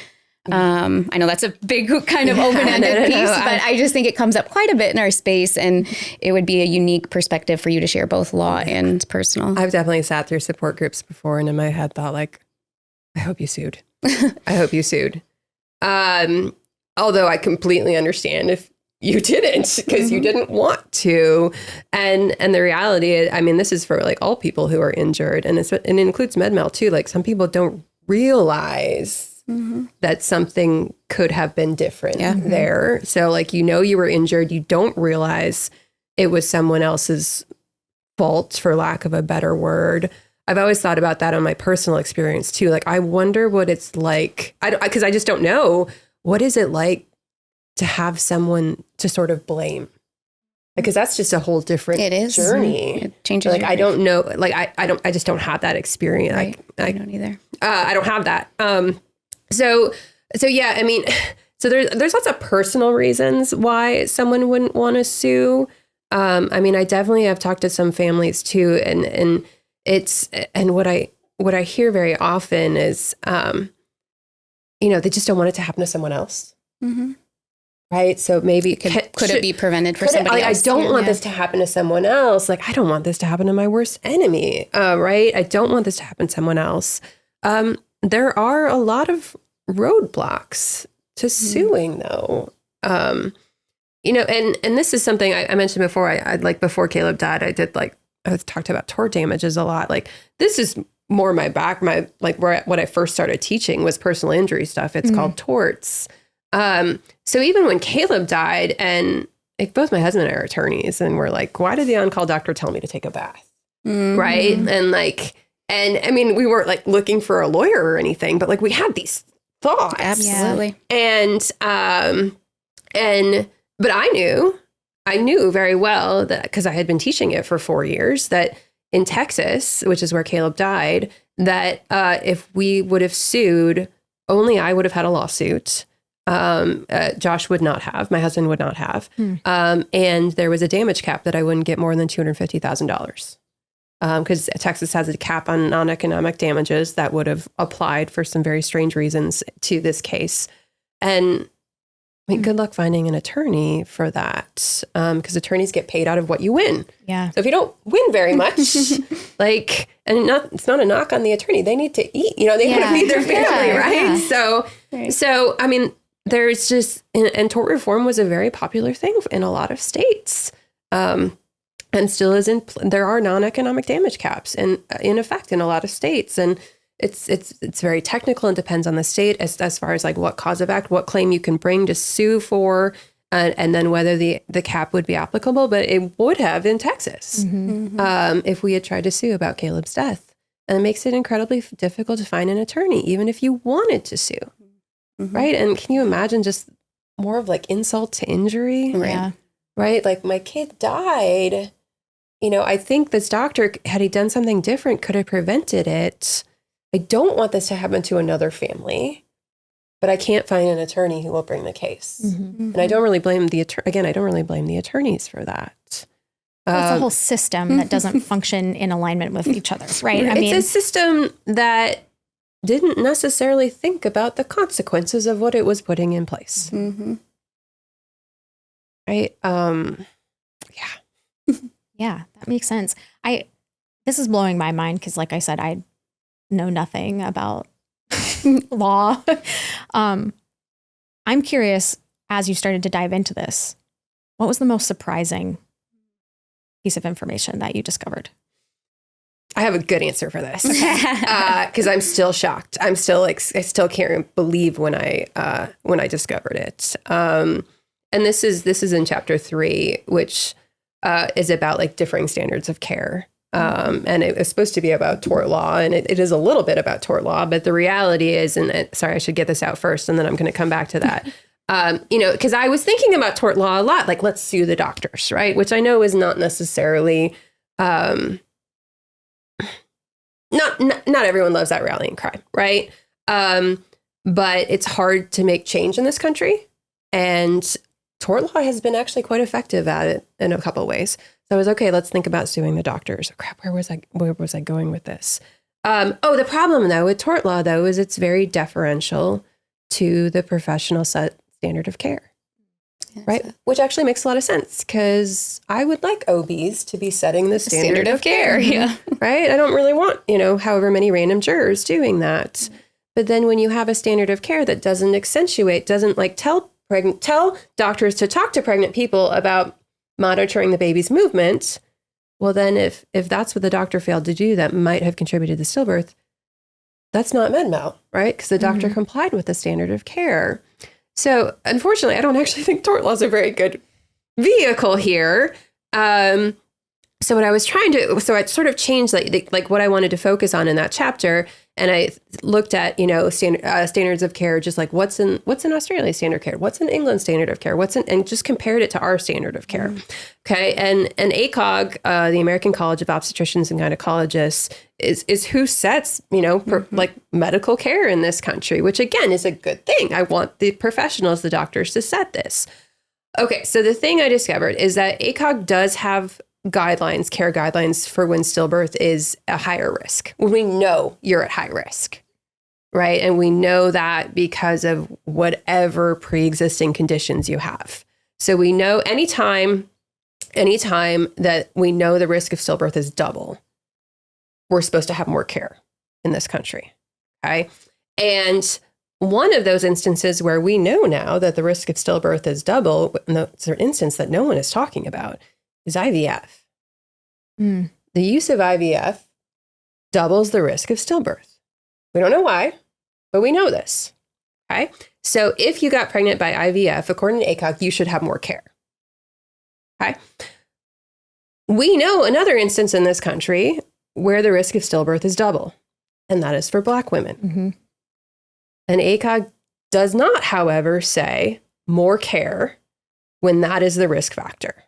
I know that's a big kind of open-ended piece, but I just think it comes up quite a bit in our space, and it would be a unique perspective for you to share both law and personal. I've definitely sat through support groups before, and in my head thought like, I hope you sued. I hope you sued. Although I completely understand if you didn't, because you didn't want to. And the reality is, I mean, this is for like all people who are injured, and it includes med-mal too. Like some people don't realize that something could have been different there. So like, you were injured, you don't realize it was someone else's fault, for lack of a better word. I've always thought about that on my personal experience too. Like, I wonder what it's like, because I just don't know. What is it like to have someone to sort of blame? Because that's just a whole different journey. It changes. Like, I don't know. Like, I just don't have that experience. Right. I don't either. I don't have that. So yeah, I mean, so there's lots of personal reasons why someone wouldn't want to sue. I mean, I definitely have talked to some families too, and what I hear very often is, they just don't want it to happen to someone else. Mm-hmm. Right. So maybe could it be prevented for somebody else? I don't want this to happen to someone else. Like, I don't want this to happen to my worst enemy. Right. I don't want this to happen to someone else. There are a lot of roadblocks to suing though. And this is something I mentioned before. I like before Caleb died, I talked about tort damages a lot. Like, this is more what I first started teaching was personal injury stuff. It's called torts. So even when Caleb died, and like both my husband and I are attorneys, and we're like, why did the on-call doctor tell me to take a bath? Mm-hmm. Right. And I mean, we weren't like looking for a lawyer or anything, but like we had these thoughts. Absolutely. But I knew very well that, because I had been teaching it for 4 years, that in Texas, which is where Caleb died, that if we would have sued, only I would have had a lawsuit. Josh would not have, my husband would not have. And there was a damage cap that I wouldn't get more than $250,000. Because Texas has a cap on non-economic damages that would have applied for some very strange reasons to this case. And I mean, good luck finding an attorney for that, because attorneys get paid out of what you win. Yeah. So if you don't win very much, it's not a knock on the attorney. They need to eat. They want to feed their family, right? Yeah. So I mean, there's just and tort reform was a very popular thing in a lot of states, and still is there are non-economic damage caps in effect in a lot of states, and it's very technical and depends on the state as far as like what cause of act, what claim you can bring to sue for, and then whether the cap would be applicable. But it would have in Texas if we had tried to sue about Caleb's death. And it makes it incredibly difficult to find an attorney, even if you wanted to sue. Right. And can you imagine just more of like insult to injury? Right. Yeah. Right. Like, my kid died. I think this doctor, had he done something different, could have prevented it. I don't want this to happen to another family, but I can't find an attorney who will bring the case. And I don't really blame I don't really blame the attorneys for that. It's a whole system that doesn't function in alignment with each other, right? It's a system that didn't necessarily think about the consequences of what it was putting in place. Right? Yeah, that makes sense. This is blowing my mind because, like I said, I know nothing about law. I'm curious, as you started to dive into this, what was the most surprising piece of information that you discovered? I have a good answer for this because I'm still shocked. I still can't believe when I discovered it. And this is in chapter 3, which is about like differing standards of care. And it was supposed to be about tort law, and it is a little bit about tort law, but the reality is, sorry, I should get this out first, and then I'm going to come back to that. Because I was thinking about tort law a lot, like let's sue the doctors, right? Which I know is not necessarily, not everyone loves that rallying cry, right? But it's hard to make change in this country, and tort law has been actually quite effective at it in a couple of ways. So I was, okay, let's think about suing the doctors. Oh, crap, where was I going with this? The problem though with tort law though is it's very deferential to the professional standard of care, right? Which actually makes a lot of sense because I would like OBs to be setting the standard of care, yeah, right? I don't really want, however many random jurors doing that. But then when you have a standard of care that doesn't like tell doctors to talk to pregnant people about monitoring the baby's movement, well, then if that's what the doctor failed to do that might have contributed to stillbirth, that's not med mal, right? Because the doctor complied with the standard of care. So unfortunately, I don't actually think tort law is a very good vehicle here. So I sort of changed like what I wanted to focus on in that chapter. And I looked at, standards of care, just like what's in Australia's standard of care, what's in England's standard of care, and just compared it to our standard of care. Okay. And ACOG, the American College of Obstetricians and Gynecologists, is who sets, like medical care in this country, which again is a good thing. I want the professionals, the doctors, to set this. Okay. So the thing I discovered is that ACOG does have care guidelines for when stillbirth is a higher risk. When we know you're at high risk, right? And we know that because of whatever pre-existing conditions you have. So we know anytime that we know the risk of stillbirth is double, we're supposed to have more care in this country, okay? And one of those instances where we know now that the risk of stillbirth is double, it's an instance that no one is talking about, is IVF. The use of IVF doubles the risk of stillbirth. We don't know why, but we know this. Okay. So if you got pregnant by IVF, according to ACOG, you should have more care. Okay. We know another instance in this country where the risk of stillbirth is double, and that is for Black women. And ACOG does not, however, say more care when that is the risk factor.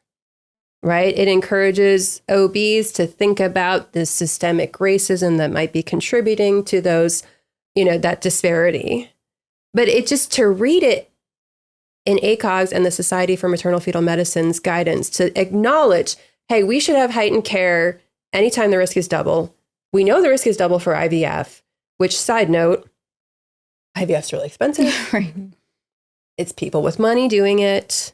Right? It encourages OBs to think about the systemic racism that might be contributing to those, that disparity. But to read it in ACOG's and the Society for Maternal Fetal Medicine's guidance to acknowledge, hey, we should have heightened care anytime the risk is double. We know the risk is double for IVF, which, side note, IVF's really expensive. Right. It's people with money doing it.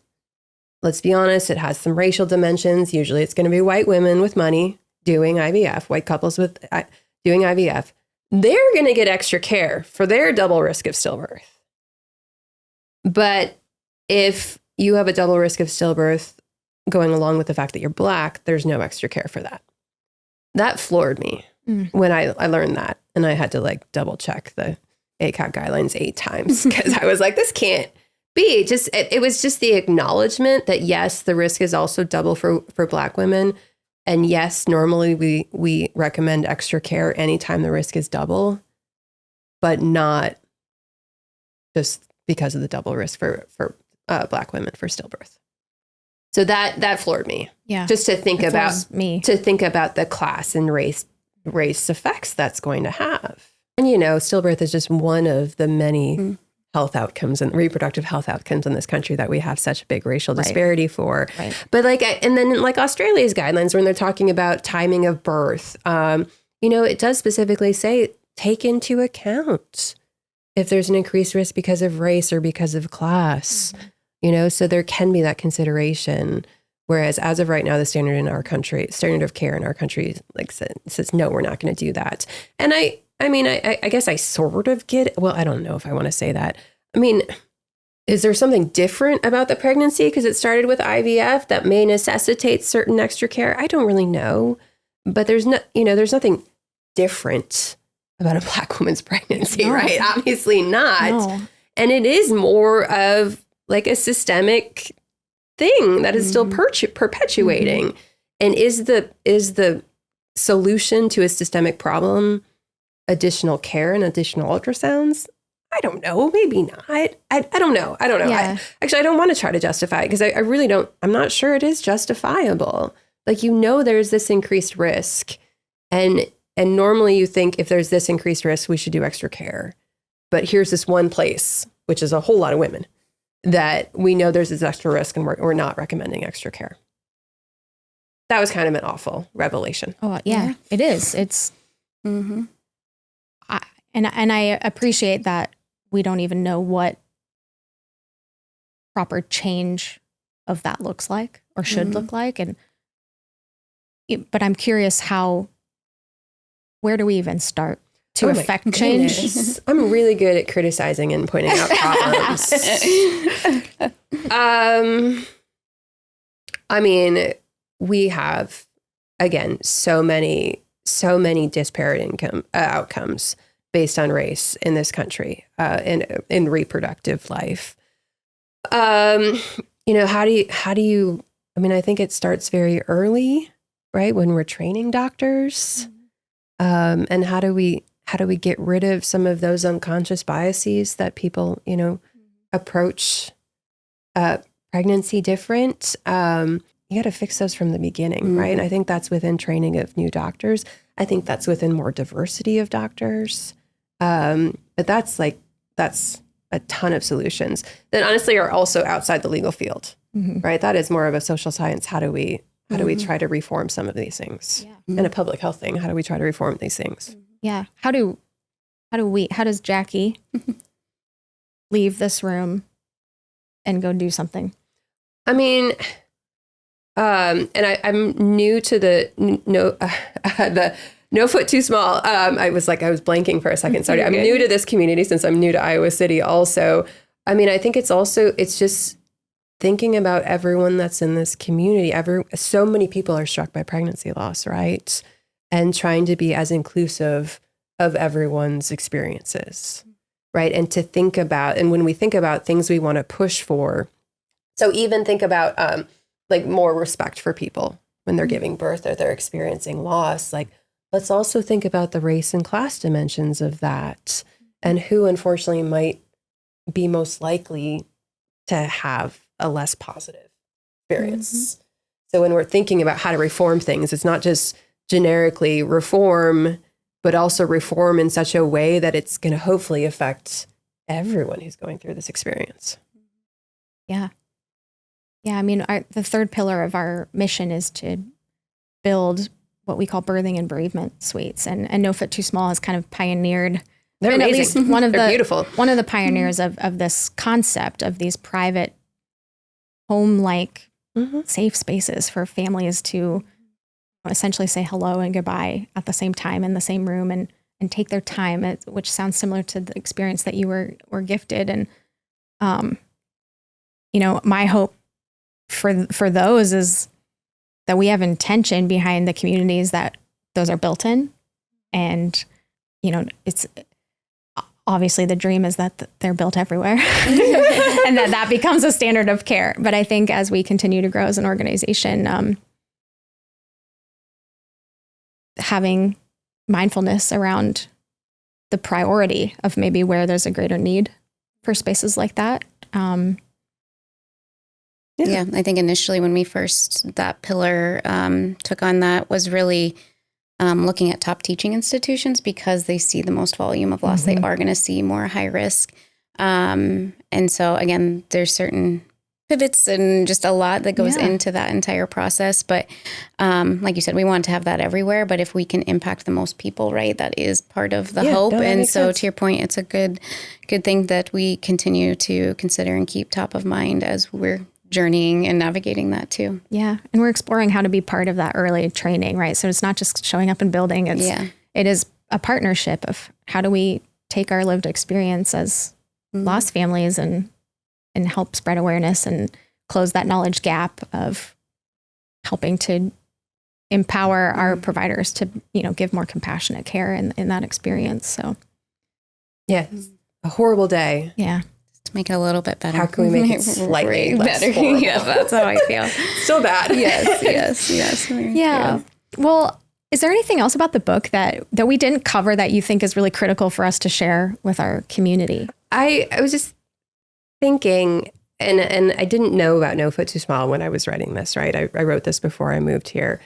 Let's be honest, it has some racial dimensions. Usually it's going to be white women with money doing IVF, white couples with doing IVF. They're going to get extra care for their double risk of stillbirth. But if you have a double risk of stillbirth going along with the fact that you're Black, there's no extra care for that. That floored me when I learned that. And I had to double check the ACOG guidelines 8 times because I was like, this can't be. It was just the acknowledgement that yes, the risk is also double for Black women. And yes, normally we recommend extra care anytime the risk is double, but not just because of the double risk for Black women for stillbirth. So that floored me. Yeah. Just to think about the class and race effects that's going to have. And stillbirth is just one of the many health outcomes and reproductive health outcomes in this country that we have such a big racial disparity for. Right. But and then Australia's guidelines, when they're talking about timing of birth, it does specifically say, take into account if there's an increased risk because of race or because of class, so there can be that consideration. Whereas as of right now, the standard of care in our country, says, no, we're not going to do that. And I guess I sort of get it. Well, I don't know if I want to say that. Is there something different about the pregnancy because it started with IVF that may necessitate certain extra care? I don't really know. But there's nothing different about a Black woman's pregnancy, right? Obviously not. No. And it is more of a systemic thing that is still perpetuating. And is the solution to a systemic problem additional care and additional ultrasounds? I don't know. Maybe not. I don't know. Yeah. I don't want to try to justify it because I really don't. I'm not sure it is justifiable. Like, there's this increased risk. And normally you think if there's this increased risk, we should do extra care. But here's this one place, which is a whole lot of women, that we know there's this extra risk and we're not recommending extra care. That was kind of an awful revelation. Oh, yeah. It is. It's, and I appreciate that we don't even know what proper change of that looks like or should look like. But I'm curious where do we even start to affect change? I'm really good at criticizing and pointing out problems. I mean, we have, again, so many disparate outcomes based on race in this country, in reproductive life. How do you, I mean, I think it starts very early, right? When we're training doctors. And how do we get rid of some of those unconscious biases that people, approach pregnancy different? You got to fix those from the beginning, right? And I think that's within training of new doctors. I think that's within more diversity of doctors. But that's a ton of solutions that honestly are also outside the legal field, right? That is more of a social science. How do we try to reform some of these things? And a public health thing. How do we try to reform these things? Yeah. How does Jackie leave this room and go do something? I mean, and I'm new to the no foot too small. I was blanking for a second. Sorry. I'm new to this community since I'm new to Iowa City also. I mean, I think it's just thinking about everyone that's in this community. So many people are struck by pregnancy loss, right? And trying to be as inclusive of everyone's experiences, right? And to think about, and when we think about things we want to push for, so even think about more respect for people when they're giving birth or they're experiencing loss. Like, let's also think about the race and class dimensions of that and who unfortunately might be most likely to have a less positive experience. So when we're thinking about how to reform things, it's not just generically reform, but also reform in such a way that it's going to hopefully affect everyone who's going through this experience. Yeah. Yeah. I mean, the third pillar of our mission is to build what we call birthing and bereavement suites. And No Foot Too Small has kind of pioneered. They're amazing. At least one of beautiful. One of the pioneers of this concept of these private home-like safe spaces for families to essentially say hello and goodbye at the same time in the same room and take their time, which sounds similar to the experience that you were gifted. And, my hope for those is that we have intention behind the communities that those are built in. And, it's obviously the dream is that they're built everywhere and that becomes a standard of care. But I think as we continue to grow as an organization, having mindfulness around the priority of maybe where there's a greater need for spaces like that. Yeah, I think initially when we first, that pillar took on that was really looking at top teaching institutions because they see the most volume of loss. They are going to see more high risk. And so again, there's certain pivots and just a lot that goes into that entire process. But like you said, we want to have that everywhere. But if we can impact the most people, right, that is part of the hope. And so to your point, it's a good thing that we continue to consider and keep top of mind as we're journeying and navigating that too. Yeah. And we're exploring how to be part of that early training, right? So it's not just showing up and building. It is a partnership of how do we take our lived experience as lost families and help spread awareness and close that knowledge gap of helping to empower our providers to, give more compassionate care in that experience. So yeah, a horrible day. Yeah. To make it a little bit better. How can we make it slightly better? Yeah, that's how I feel. Still bad. Yes. Yeah. Well, Is there anything else about the book that we didn't cover that you think is really critical for us to share with our community? I was just thinking, and I didn't know about No Foot Too Small when I was writing this, right? I wrote this before I moved here.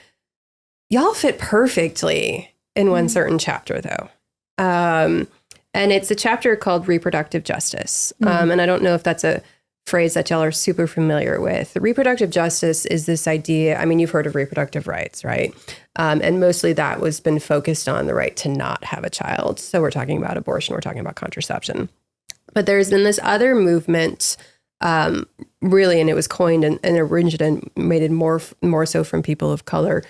Y'all fit perfectly in one certain chapter, though. And it's a chapter called Reproductive Justice. And I don't know if that's a phrase that y'all are super familiar with. Reproductive justice is this idea, I mean, you've heard of reproductive rights, right? And mostly that was been focused on the right to not have a child. So we're talking about abortion, we're talking about contraception. But there's been this other movement, really, and it was coined and originated more so from people of color,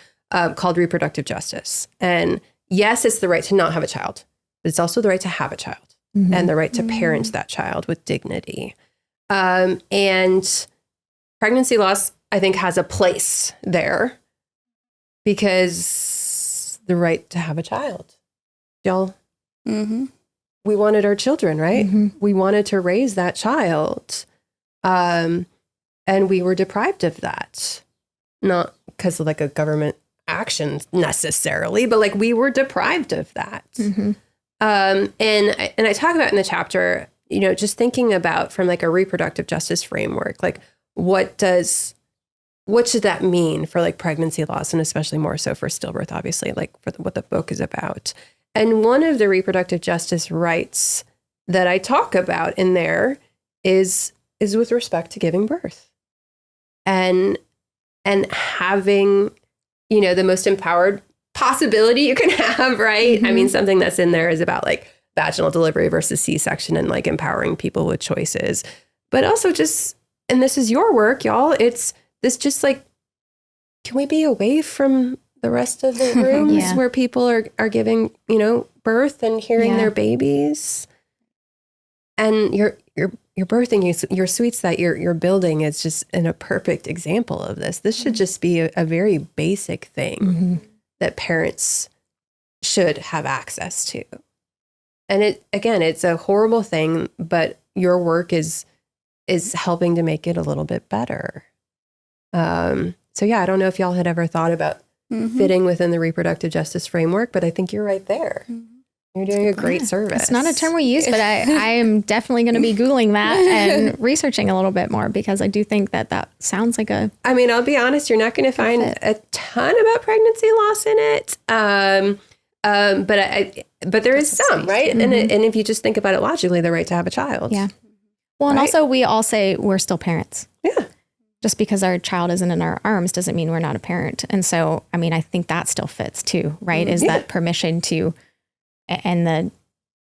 called reproductive justice. And yes, it's the right to not have a child, but it's also the right to have a child and the right to parent that child with dignity. And pregnancy loss, I think, has a place there because the right to have a child. Y'all, we wanted our children, right? We wanted to raise that child. And we were deprived of that. Not because of like a government action necessarily, but like we were deprived of that. And I talk about in the chapter, you know, just thinking about from like a reproductive justice framework, like what should that mean for like pregnancy loss, and especially more so for stillbirth, obviously, like for what the book is about. And one of the reproductive justice rights that I talk about in there is with respect to giving birth and having, you know, the most empowered possibility you can have, right? I mean, something that's in there is about like vaginal delivery versus C-section and like empowering people with choices, but also just, and this is your work, y'all, it's this just like, can we be away from the rest of the rooms where people are giving, you know, birth and hearing their babies, and you're birthing your sweets that you're building is just a perfect example of this. This should just be a very basic thing that parents should have access to. And it's a horrible thing, but your work is helping to make it a little bit better. So yeah, I don't know if y'all had ever thought about fitting within the reproductive justice framework, but I think you're right there. You're doing a great service. It's not a term we use, but I am definitely going to be Googling that and researching a little bit more, because I do think that sounds like a... I mean, I'll be honest, you're not going to find a ton about pregnancy loss in it. But there is some, right? And if you just think about it logically, the right to have a child. Yeah. Well, and also we all say we're still parents. Yeah. Just because our child isn't in our arms doesn't mean we're not a parent. And so, I mean, I think that still fits too, right? Is that permission to, and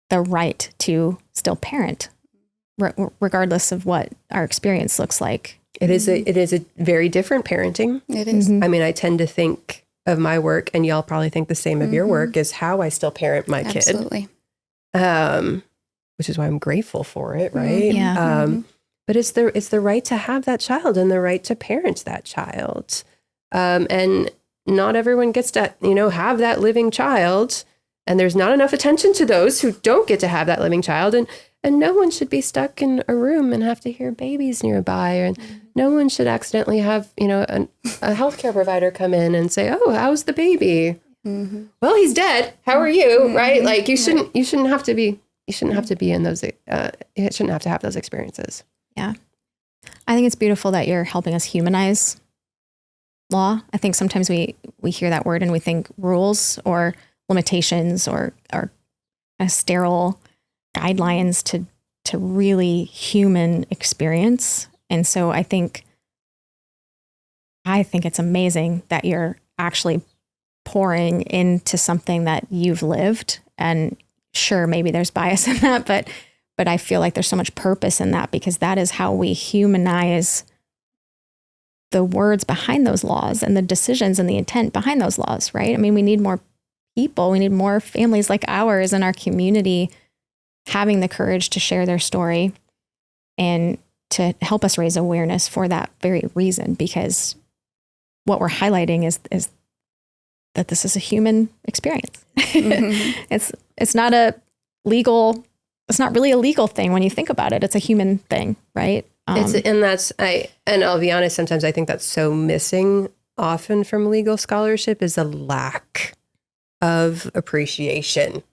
the right to still parent, regardless of what our experience looks like. It is a very different parenting. It is. I mean, I tend to think of my work, and y'all probably think the same of your work, is how I still parent my kid. Absolutely. Which is why I'm grateful for it, right? Yeah. But it's the right to have that child and the right to parent that child. And not everyone gets to, you know, have that living child. And there's not enough attention to those who don't get to have that living child. And no one should be stuck in a room and have to hear babies nearby. And no one should accidentally have, you know, a healthcare provider come in and say, "Oh, how's the baby?" Well, he's dead. How are you? Right? Like you shouldn't have to be in those. It shouldn't have to have those experiences. Yeah. I think it's beautiful that you're helping us humanize law. I think sometimes we hear that word and we think rules or limitations or sterile guidelines to really human experience. And so I think it's amazing that you're actually pouring into something that you've lived. And sure, maybe there's bias in that, but I feel like there's so much purpose in that, because that is how we humanize the words behind those laws and the decisions and the intent behind those laws, right? I mean, we need more people. We need more families like ours in our community having the courage to share their story and to help us raise awareness for that very reason, because what we're highlighting is that this is a human experience. It's not really a legal thing when you think about it. It's a human thing, right? And I'll be honest, sometimes I think that's so missing often from legal scholarship is a lack of appreciation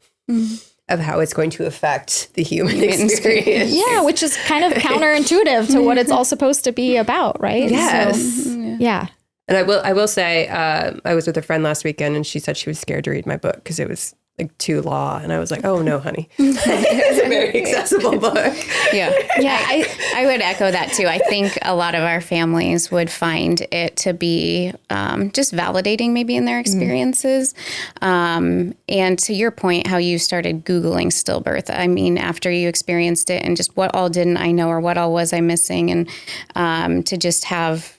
of how it's going to affect the human experience. Yeah, which is kind of counterintuitive to what it's all supposed to be about, right? Yes. So, yeah. And I will say, I was with a friend last weekend and she said she was scared to read my book because it was like too law. And I was like, oh no, honey. It's a very accessible book. Yeah. I would echo that too. I think a lot of our families would find it to be just validating maybe in their experiences. And to your point, how you started Googling stillbirth. I mean, after you experienced it and just what all didn't I know or what all was I missing, and to just have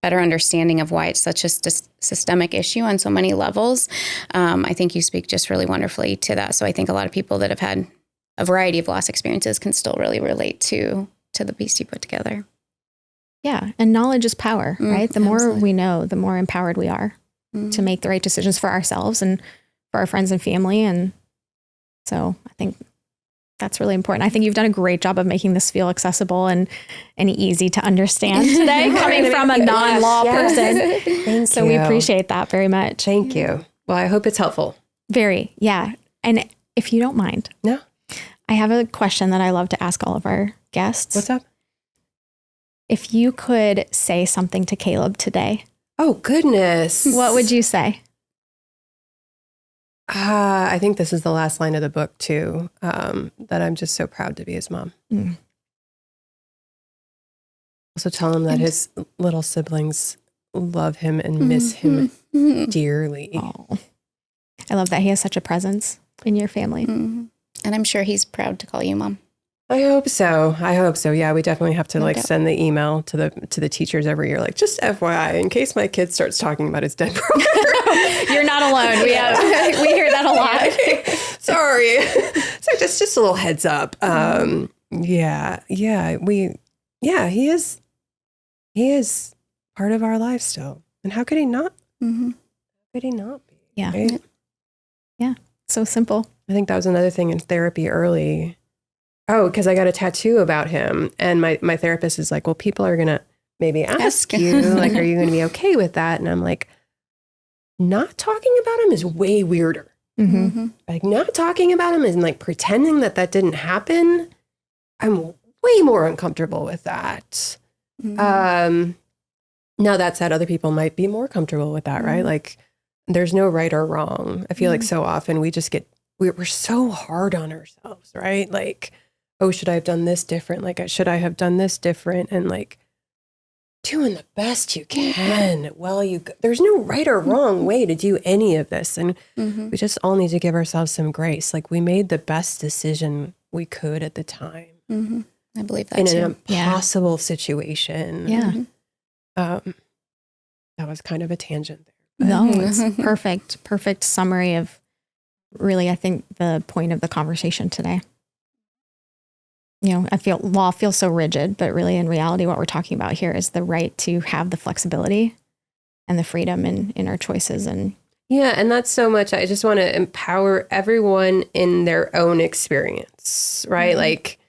better understanding of why it's such a systemic issue on so many levels. I think you speak just really wonderfully to that. So I think a lot of people that have had a variety of loss experiences can still really relate to the piece you put together. Yeah. And knowledge is power, right? The more absolutely. we know, the more empowered we are to make the right decisions for ourselves and for our friends and family. And so I think that's really important. I think you've done a great job of making this feel accessible and easy to understand today, coming from a non-law person. Thank So you. we appreciate that very much. Thank you. Well, I hope it's helpful. Very, yeah. And if you don't mind, No. I have a question that I love to ask all of our guests. What's up? If you could say something to Caleb today, Oh, goodness. what would you say? I think this is the last line of the book, too, that I'm just so proud to be his mom. Also tell him that his little siblings love him and miss him dearly. Oh, I love that he has such a presence in your family. And I'm sure he's proud to call you mom. I hope so. Yeah, we definitely have to doubt. send the email to the teachers every year, like, just FYI, in case my kid starts talking about his dead brother. You're not alone. We hear that a lot. Sorry. So just a little heads up. He is part of our lives still. And how could he not? How could he not be? Yeah. Right? Yeah. So simple. I think that was another thing in therapy early. Oh, because I got a tattoo about him. And my therapist is like, well, people are going to maybe ask you, like, are you going to be okay with that? And I'm like, not talking about him is way weirder. Like, not talking about him and like pretending that didn't happen. I'm way more uncomfortable with that. Now that said, other people might be more comfortable with that, right? Like, there's no right or wrong. I feel like so often we just we're so hard on ourselves, right? Like, oh, should I have done this different? Like, should I have done this different? And like, doing the best you can. Well, there's no right or wrong way to do any of this. And we just all need to give ourselves some grace. Like, we made the best decision we could at the time. I believe that In too. an impossible situation. Yeah. That was kind of a tangent there. No, it's perfect summary of really, I think, the point of the conversation today. You know, I feel law feels so rigid, but really in reality, what we're talking about here is the right to have the flexibility and the freedom in our choices. And Yeah, and that's so much. I just want to empower everyone in their own experience, right? Like,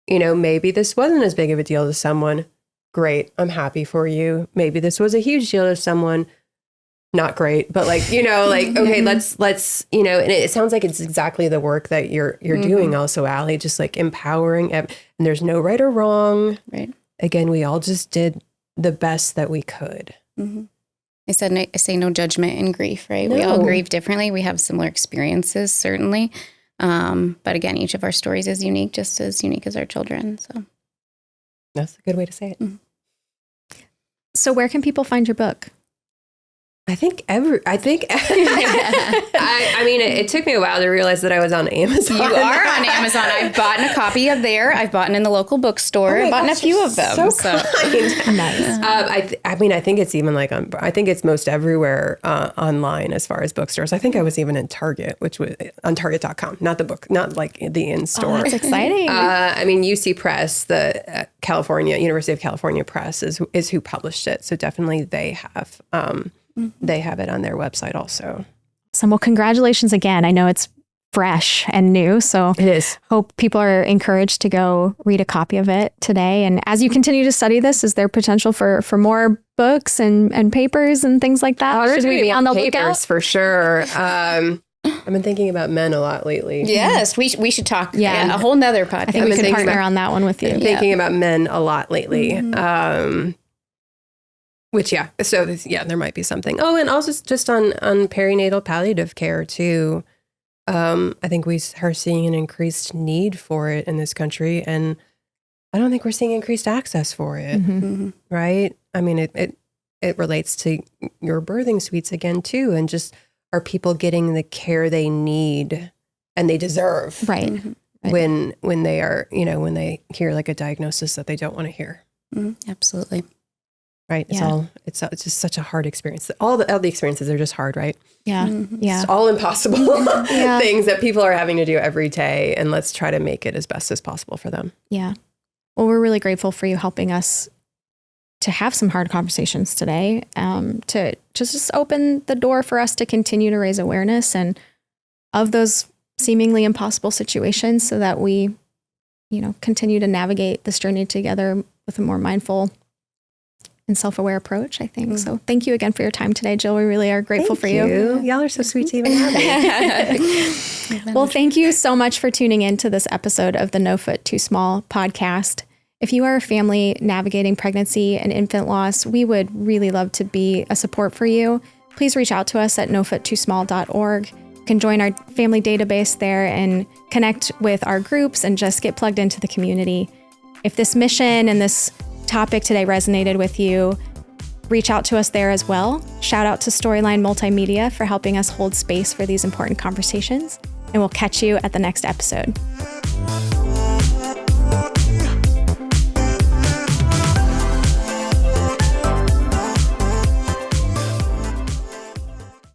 maybe this wasn't as big of a deal to someone. Great. I'm happy for you. Maybe this was a huge deal to someone. Not great, but like, okay, let's, and it sounds like it's exactly the work that you're doing also, Ali, just like empowering, and there's no right or wrong. Right. Again, we all just did the best that we could. I say no judgment in grief, right? We all grieve differently. We have similar experiences, certainly. But again, each of our stories is unique, just as unique as our children. So That's a good way to say it. so where can people find your book? I mean, it took me a while to realize that I was on Amazon. you are on Amazon. I've bought a copy of there. I've bought in the local bookstore. I've bought a few of them. So kind. Nice. I think it's even like I think it's most everywhere online as far as bookstores. I think I was even in Target, which was on Target.com, not the book, not like the in-store. Oh, that's exciting. UC Press, the University of California Press is who published it. So definitely they have it on their website also. So, well, congratulations again. I know it's fresh and new, so It is. hope people are encouraged to go read a copy of it today. And as you continue to study this, is there potential for more books and papers and things like that? Should we be on the lookout? papers for sure? I've been thinking about men a lot lately. Yes, we should talk. Yeah. A whole nother podcast. I think we can partner on that one with you. I'm thinking about men a lot lately. Which, so there might be something. Oh, and also just on perinatal palliative care too. I think we are seeing an increased need for it in this country, and I don't think we're seeing increased access for it. Right? I mean, it relates to your birthing suites again too, and just are people getting the care they need and they deserve? Right. When they are, when they hear like a diagnosis that they don't want to hear. Absolutely. Right. It's just such a hard experience. All the experiences are just hard, right? Yeah. It's all impossible things that people are having to do every day. And let's try to make it as best as possible for them. Yeah. Well, we're really grateful for you helping us to have some hard conversations today, to just open the door for us to continue to raise awareness and of those seemingly impossible situations so that we, continue to navigate this journey together with a more mindful and self-aware approach, I think. So thank you again for your time today, Jill. We really are grateful for you. Y'all are so sweet to even have me. Well, thank you so much for tuning in to this episode of the No Foot Too Small podcast. If you are a family navigating pregnancy and infant loss, we would really love to be a support for you. Please reach out to us at nofoottoosmall.org. You can join our family database there and connect with our groups and just get plugged into the community. If this mission and this topic today resonated with you, reach out to us there as well. Shout out to Storyline Multimedia for helping us hold space for these important conversations. And we'll catch you at the next episode.